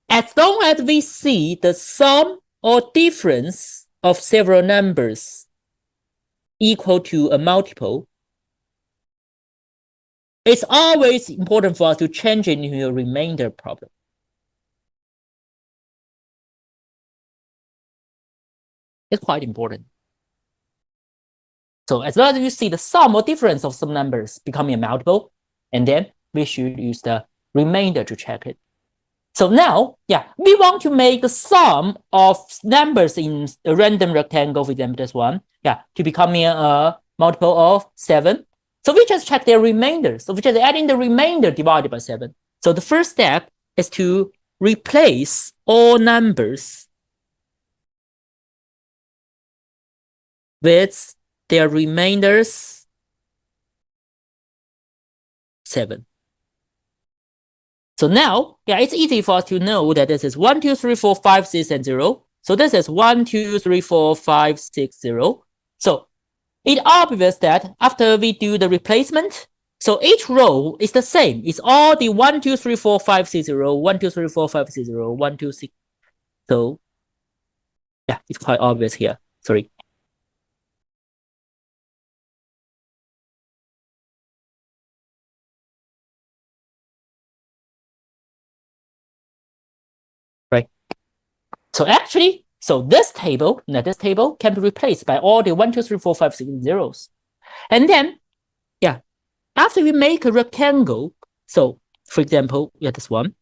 as long as we see the sum or difference of several numbers equal to a multiple, it's always important for us to change it into a remainder problem. It's quite important. So as long as you see the sum or difference of some numbers becoming a multiple, and then we should use the remainder to check it. So now, we want to make the sum of numbers in a random rectangle, for example, this one, to becoming a multiple of 7. So we just check their remainder. So we just add in the remainder divided by 7. So the first step is to replace all numbers with their remainders 7. So now, it's easy for us to know that this is 1, 2, 3, 4, 5, 6, and 0. So this is 1, 2, 3, 4, 5, 6, 0. So it's obvious that after we do the replacement, so each row is the same. It's all the 1, 2, 3, 4, 5, 6, 0, 1, 2, 3, 4, 5, 6, 0, 1, 2, 6. So it's quite obvious here. Sorry. Right. So actually, this table can be replaced by all the 1, 2, 3, 4, 5, 6 zeros. And then, after we make a rectangle, so for example, this one.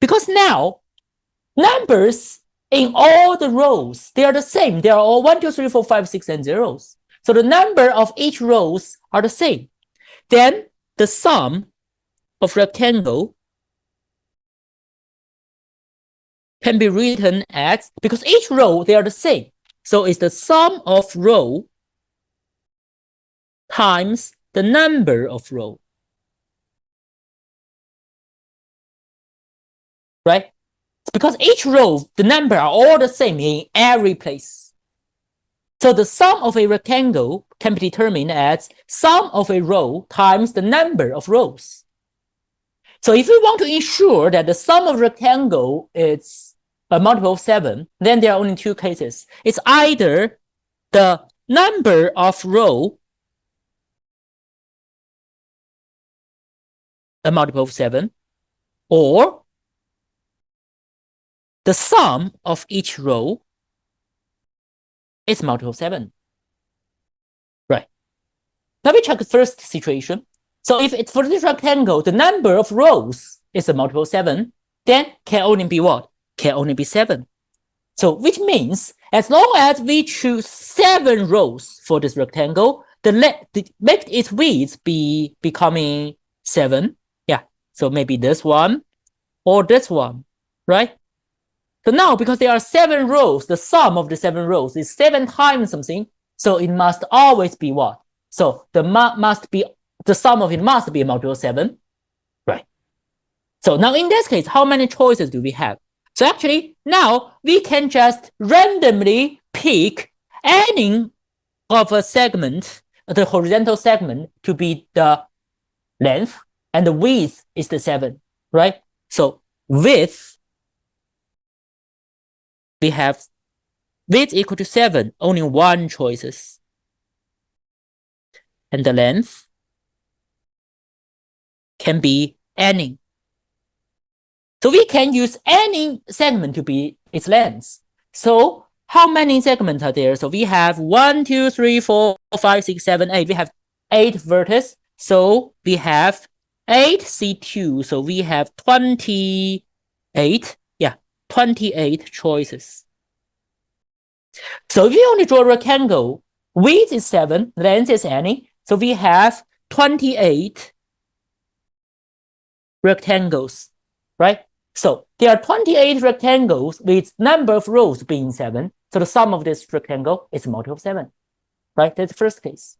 Because now, numbers in all the rows, they are the same. They are all 1, 2, 3, 4, 5, 6, and zeros. So the number of each rows are the same. Then the sum of rectangle can be written as, because each row, they are the same. So it's the sum of row times the number of row. Right? Because each row, the number are all the same in every place. So the sum of a rectangle can be determined as sum of a row times the number of rows. So if we want to ensure that the sum of rectangle is a multiple of 7, then there are only two cases. It's either the number of row a multiple of 7, or the sum of each row is multiple of 7. Right. Now we check the first situation. So if it's for this rectangle, the number of rows is a multiple of 7, then can only be what? Can only be 7. So which means as long as we choose 7 rows for this rectangle, make its width be becoming 7. Yeah. So maybe this one or this one, right? So now because there are 7 rows, the sum of the 7 rows is 7 times something. So it must always be what? So the sum of it must be a multiple of 7, right? So now in this case, how many choices do we have? So actually now we can just randomly pick any of a segment, the horizontal segment, to be the length, and the width is the 7, right? So width, we have width equal to 7, only 1 choices. And the length can be any. So we can use any segment to be its length. So how many segments are there? So we have 1, 2, 3, 4, 5, 6, 7, 8. We have 8 vertices. So we have 8 C2. So we have 28. Yeah, 28 choices. So if we only draw a rectangle, width is 7, length is any. So we have 28 rectangles, right? So there are 28 rectangles with number of rows being 7. So the sum of this rectangle is a multiple of 7, right? That's the first case.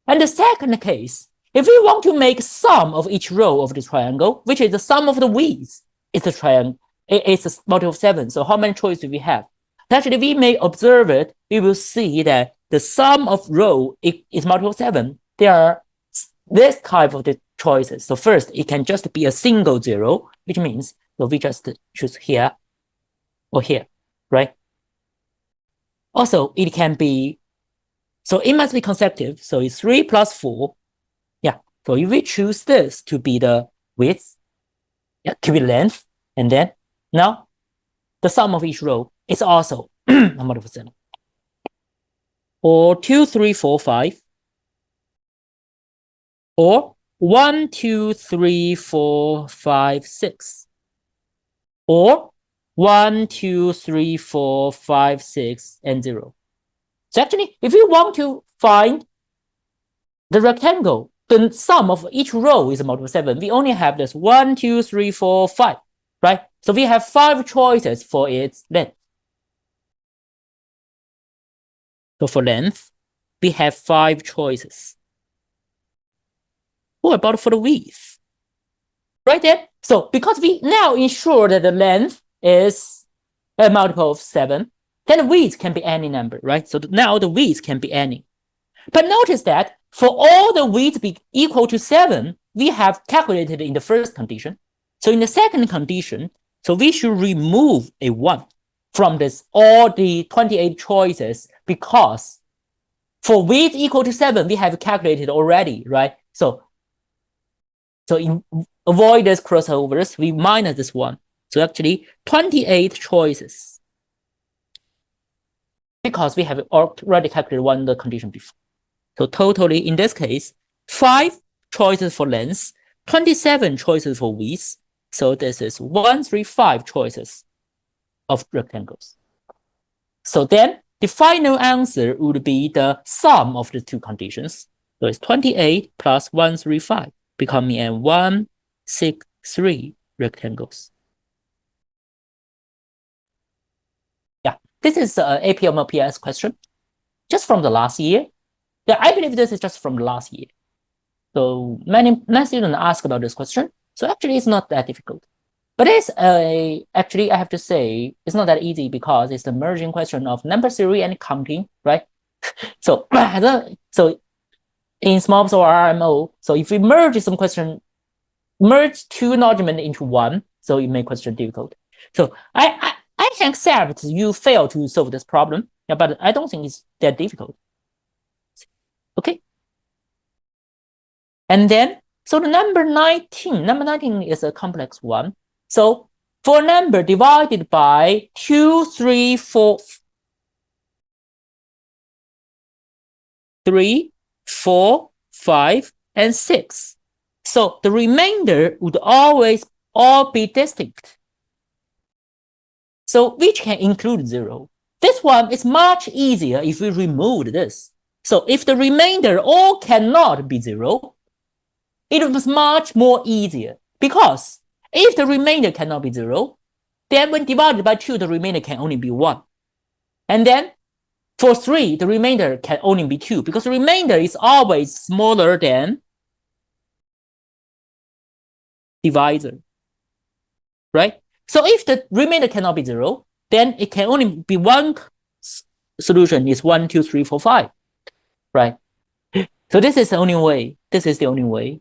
And the second case, if we want to make sum of each row of this triangle, which is the sum of the widths, it's a triangle. It's a multiple of 7. So how many choices do we have? Actually, we may observe it. We will see that the sum of row is multiple of 7. There are this type of the choices. So first, it can just be a single 0, which means so we just choose here or here, right? Also, it can be, so it must be consecutive. So it's 3 plus 4. Yeah. So if we choose this to be the width, yeah, to be length, and then now the sum of each row is also a multiple of 7. Or 2, 3, 4, 5. Or 1, 2, 3, 4, 5, 6. Or 1, 2, 3, 4, 5, 6, and 0. So actually, if you want to find the rectangle, the sum of each row is a multiple of 7. We only have this 1, 2, 3, 4, 5, right? So we have 5 choices for its length. So for length, we have 5 choices. What about for the width? Right then, so because we now ensure that the length is a multiple of 7, then the width can be any number, right? So now the width can be any. But notice that for all the width be equal to 7, we have calculated in the first condition. So in the second condition, so we should remove a 1 from this all the 28 choices, because for width equal to 7, we have calculated already, right? So avoid this crossovers, we minus this 1. So actually 28 choices, because we have already calculated one the condition before. So totally in this case, 5 choices for length, 27 choices for width. So this is 135 choices of rectangles. So then the final answer would be the sum of the two conditions. So it's 28 plus 135, becoming a 163 rectangles. Yeah, this is an APMOPS question, just from the last year. Yeah, I believe this is just from the last year. So many students ask about this question. So actually, it's not that difficult. But it's actually, I have to say, it's not that easy, because it's the merging question of number theory and counting, right? So, so in SMOPS or RMO, so if we merge some question, merge 2 arguments into 1, so it makes question difficult. So I can accept you fail to solve this problem, yeah, but I don't think it's that difficult. Okay. And then, so the number 19 is a complex one. So for a number divided by 2, 3, 4, 3, 4, 5, and 6. So the remainder would always all be distinct. So which can include 0. This one is much easier if we remove this. So if the remainder all cannot be 0, it was much more easier, because if the remainder cannot be 0, then when divided by 2, the remainder can only be 1. And then for 3, the remainder can only be 2, because the remainder is always smaller than divisor, right? So if the remainder cannot be 0, then it can only be one solution, is 1, 2, 3, 4, 5, right? So this is the only way. This is the only way.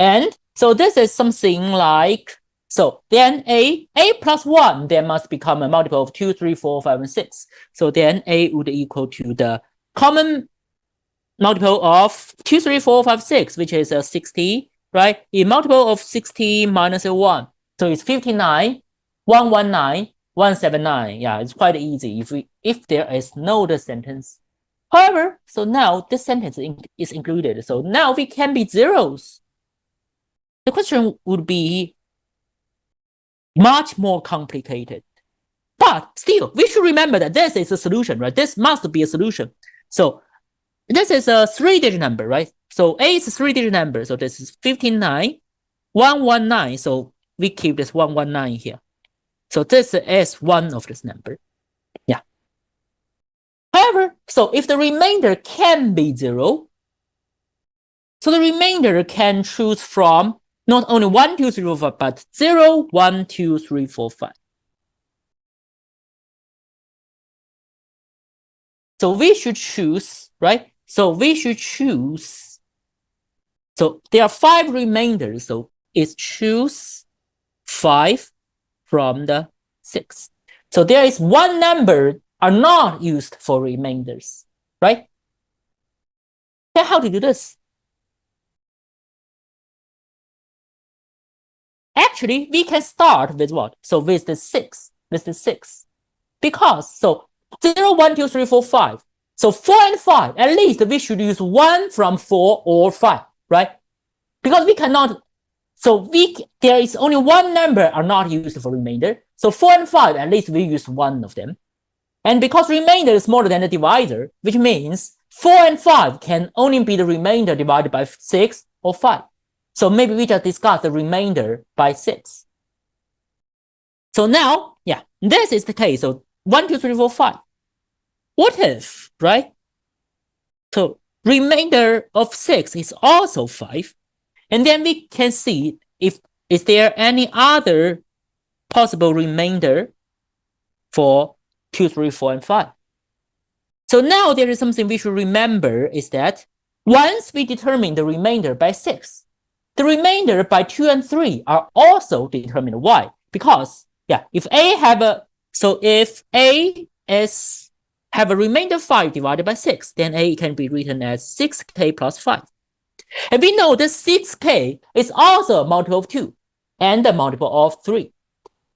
And so this is something like, so then a plus 1 then must become a multiple of 2, 3, 4, 5, and 6. So then a would equal to the common multiple of 2, 3, 4, 5, 6, which is a 60, right? A multiple of 60 minus a 1. So it's 59, 119, 179. Yeah, it's quite easy if there is no other sentence. However, so now this sentence is included. So now we can be zeros. The question would be much more complicated. But still, we should remember that this is a solution, right? This must be a solution. So this is a 3-digit number, right? So A is a 3-digit number. So this is 59, 119. So we keep this 119 here. So this is one of this number. Yeah. However, so if the remainder can be 0, so the remainder can choose from not only 1, 2, 3, 4, 5, but 0, 1, 2, 3, 4, 5. So we should choose, right? So we should choose. So there are 5 remainders. So it's choose 5 from the 6. So there is one number are not used for remainders, right? Then how to do this? Actually, we can start with what? So with the 6, because so 0, 1, 2, 3, 4, 5. So 4 and 5, at least we should use 1 from 4 or 5, right? Because we cannot, so there is only one number are not used for remainder. So 4 and 5, at least we use one of them. And because remainder is smaller than the divisor, which means 4 and 5 can only be the remainder divided by 6 or 5. So maybe we just discuss the remainder by 6. So now, yeah, this is the case. So 1, 2, 3, 4, 5. What if, right? So remainder of 6 is also 5. And then we can see if is there any other possible remainder for 2, 3, 4, and 5. So now there is something we should remember is that once we determine the remainder by 6, the remainder by 2 and 3 are also determined. Why? Because, yeah, if A have a, so if A is have a remainder 5 divided by 6, then A can be written as 6k plus 5. And we know this 6k is also a multiple of 2 and a multiple of 3,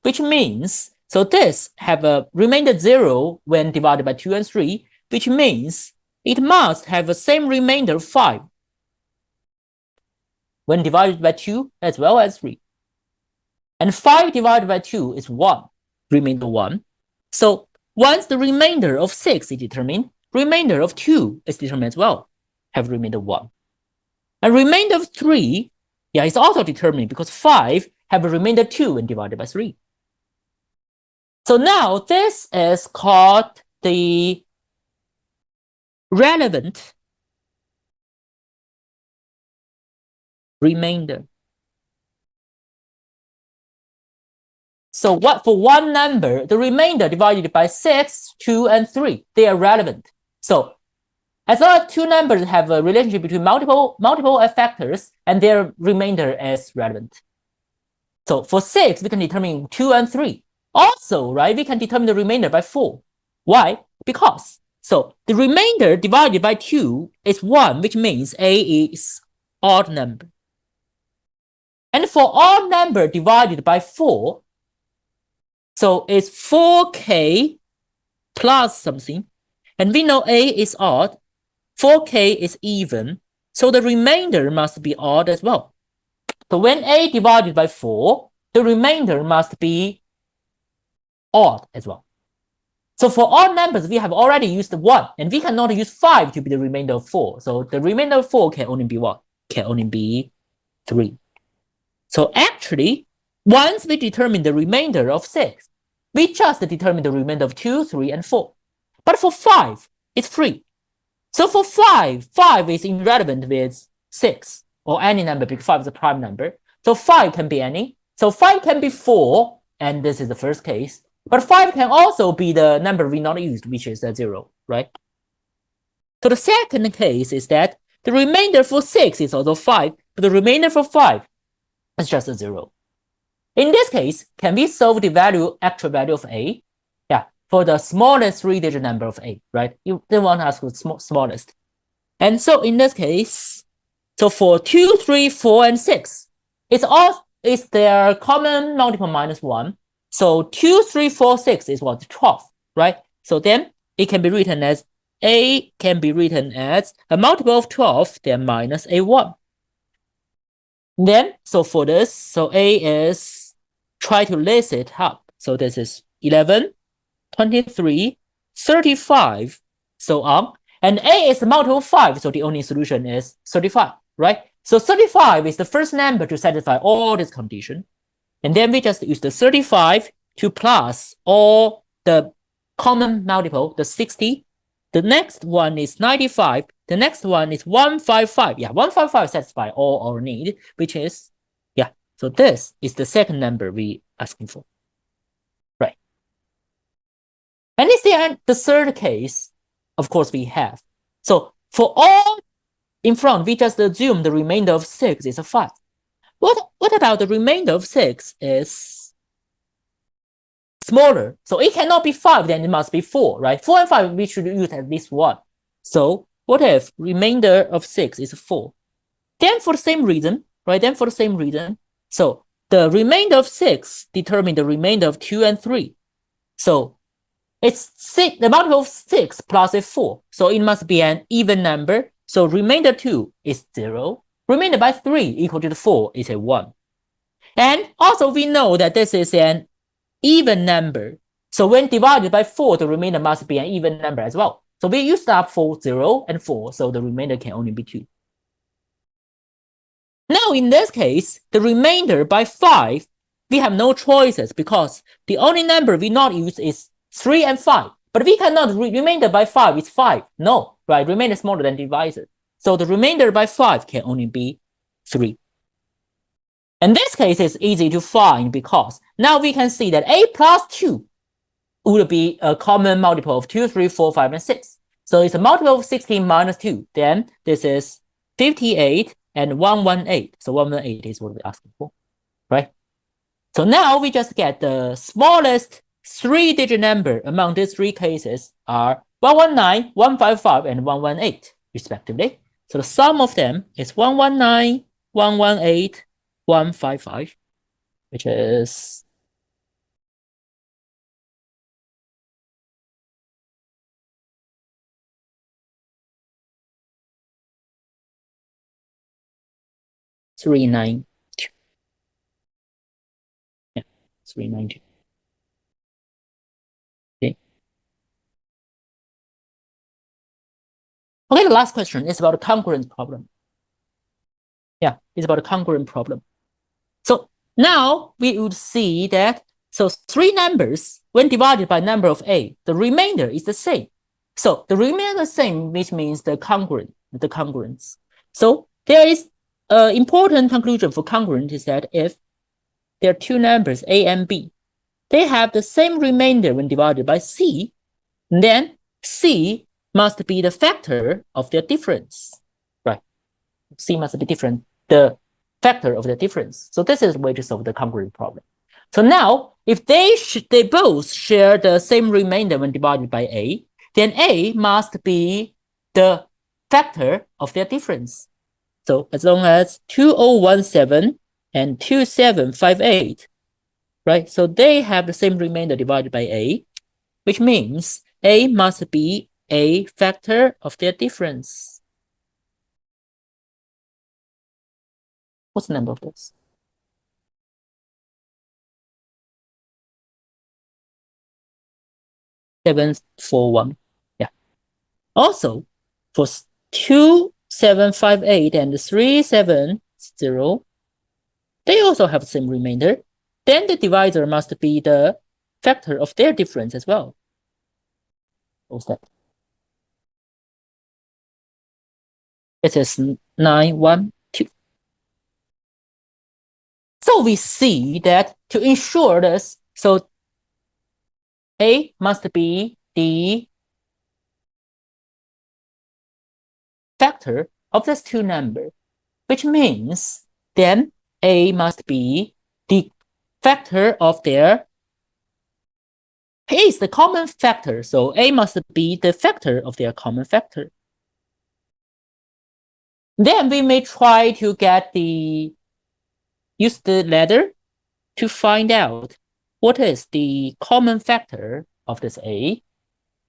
which means, so this have a remainder 0 when divided by 2 and 3, which means it must have the same remainder 5 when divided by 2 as well as 3. And 5 divided by 2 is 1, remainder 1. So once the remainder of 6 is determined, remainder of 2 is determined as well, have remainder 1. And remainder of 3, yeah, is also determined because 5 have a remainder 2 when divided by 3. So now this is called the relevant remainder. So what for one number, the remainder divided by 6, 2, and 3, they are relevant. So as long as two numbers have a relationship between multiple factors and their remainder is relevant. So for 6, we can determine 2 and 3. Also, right, we can determine the remainder by 4. Why? Because, so the remainder divided by 2 is 1, which means A is odd number. And for odd number divided by 4, so it's 4k plus something. And we know A is odd, 4k is even, so the remainder must be odd as well. So when A divided by 4, the remainder must be odd as well. So for odd numbers, we have already used 1, and we cannot use 5 to be the remainder of 4. So the remainder of 4 can only be what? Can only be 3. So actually, once we determine the remainder of 6, we just determine the remainder of 2, 3, and 4. But for 5, it's 3. So for 5, 5 is irrelevant with 6, or any number, because 5 is a prime number. So 5 can be any. So 5 can be 4, and this is the first case. But 5 can also be the number we not used, which is 0, right? So the second case is that the remainder for 6 is also 5, but the remainder for 5 is just 0. In this case, can we solve the actual value of A? Yeah, for the smallest 3-digit number of A, right? You don't want to ask for the smallest. And so in this case, so for 2, 3, 4, and 6, it's their common multiple minus 1. So 2, 3, 4, 6 is what? 12, right? So then it can be written as A can be written as a multiple of 12, then minus A1. Then, so for this, so A is, try to list it up. So this is 11, 23, 35, so on. And A is a multiple of 5, so the only solution is 35, right? So 35 is the first number to satisfy all these conditions. And then we just use the 35 to plus all the common multiple, the 60. The next one is 95. The next one is 155. Yeah, 155 satisfies all our need, which is, yeah. So this is the second number we asking for, right? And is there the third case? Of course, we have. So for all in front, we just assume the remainder of 6 is a 5. What about the remainder of 6 is smaller? So it cannot be 5, then it must be 4, right? 4 and 5, we should use at least 1. So what if remainder of 6 is 4? Then for the same reason, right? Then for the same reason, so the remainder of 6 determine the remainder of 2 and 3. So it's 6, the multiple of 6 plus a 4. So it must be an even number. So remainder 2 is 0. Remainder by 3 equal to the 4 is a 1. And also we know that this is an even number. So when divided by 4, the remainder must be an even number as well. So we used up for 0 and 4, so the remainder can only be 2. Now in this case, the remainder by 5, we have no choices because the only number we not use is 3 and 5. But we cannot remainder by 5 is 5. No, right? Remainder is smaller than divisor. So the remainder by 5 can only be 3. And this case is easy to find because now we can see that A plus 2 would be a common multiple of 2, 3, 4, 5, and 6. So it's a multiple of 16 minus 2. Then this is 58 and 118. So 118 is what we're asking for, right? So now we just get the smallest 3-digit number among these 3 cases are 119, 155, and 118, respectively. So the sum of them is 119, 118, 155, which is 392. Yeah, 392. Okay. Okay, the last question is about a congruence problem. Yeah, it's about a congruent problem. So now we would see that, so 3 numbers, when divided by number of A, the remainder is the same. So the remainder is the same, which means the congruence. So there is an important conclusion for congruent is that if there are 2 numbers, A and B, they have the same remainder when divided by C, then C must be the factor of their difference, right? C must be different. The factor of the difference. So this is the way to solve the congruent problem. So now, if they both share the same remainder when divided by A, then A must be the factor of their difference. So as long as 2017 and 2758, right? So they have the same remainder divided by A, which means A must be a factor of their difference. What's the number of this? 741. Yeah. Also, for 2758 and 370, they also have the same remainder. Then the divisor must be the factor of their difference as well. What's that? It is 912. So we see that to ensure this, so A must be the factor of these two numbers, which means then A must be the factor of their, A is the common factor, so A must be the factor of their common factor. Then we may try to use the ladder to find out what is the common factor of this A,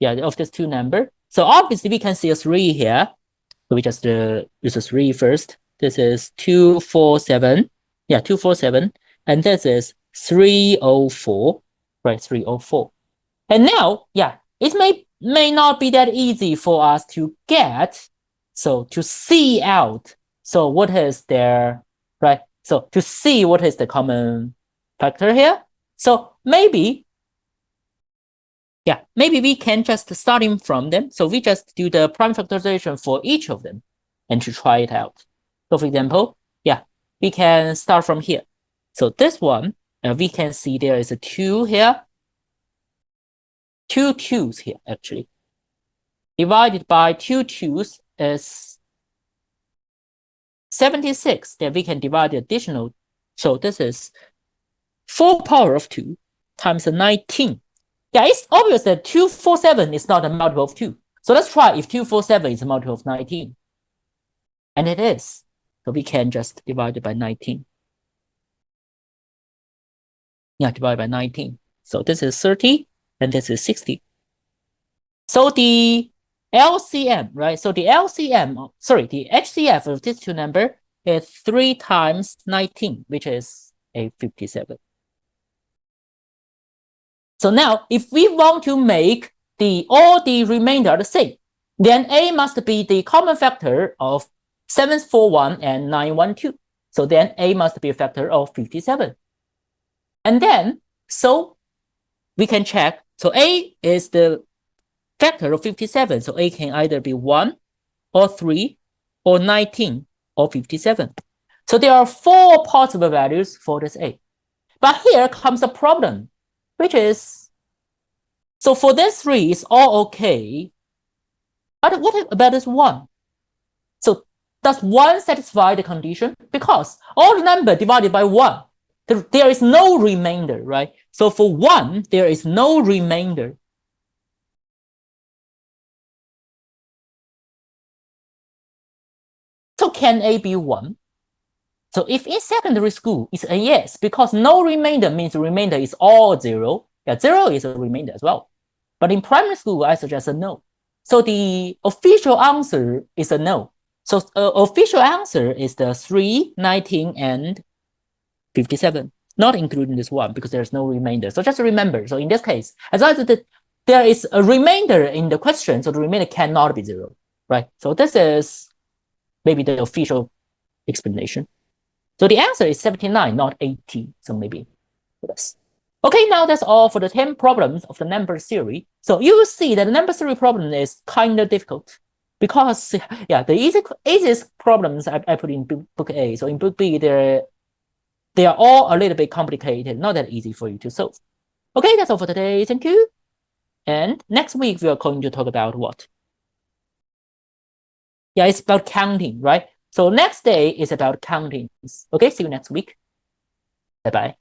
of this two number. So obviously we can see a 3 here. So we just use a 3 first. This is 247. 247. And this is 304. Right, 304. And now, it may not be that easy for us to get, so to see out, so what is their, right? So to see what is the common factor here. So maybe we can just starting from them. So we just do the prime factorization for each of them and to try it out. So for example, we can start from here. So this one, we can see there is a 2 here. 2 2s here, actually. Divided by 2 2s is 76. Then we can divide the additional. So this is 4 power of 2 times 19. It's obvious that 247 is not a multiple of 2. So let's try if 247 is a multiple of 19. And it is. So we can just divide it by 19. Divide by 19. So this is 30 and this is 60. So the LCM, right? So the the HCF of these two numbers is 3 times 19, which is a 57. So now, if we want to make all the remainder the same, then A must be the common factor of 741 and 912. So then A must be a factor of 57. And then, so we can check. So A is the factor of 57. So A can either be 1 or 3 or 19 or 57. So there are 4 possible values for this A. But here comes a problem, which is, so for this 3, it's all okay. But what about this 1? So does 1 satisfy the condition? Because all the number divided by 1, there is no remainder, right? So for 1, there is no remainder. So can A be 1? So if in secondary school, it's a yes, because no remainder means the remainder is all 0. 0 is a remainder as well. But in primary school, I suggest a no. So the official answer is a no. So official answer is the 3, 19, and 57, not including this 1 because there's no remainder. So just remember, so in this case, as long as there is a remainder in the question, so the remainder cannot be 0, right? So this is maybe the official explanation. So the answer is 79, not 80. So maybe yes. Okay, now that's all for the 10 problems of the number theory. So you will see that the number theory problem is kind of difficult because, the easiest problems I put in book A. So in book B, they are all a little bit complicated, not that easy for you to solve. Okay, that's all for today. Thank you. And next week, we are going to talk about what? It's about counting, right? So next day is about countings. Okay, see you next week. Bye-bye.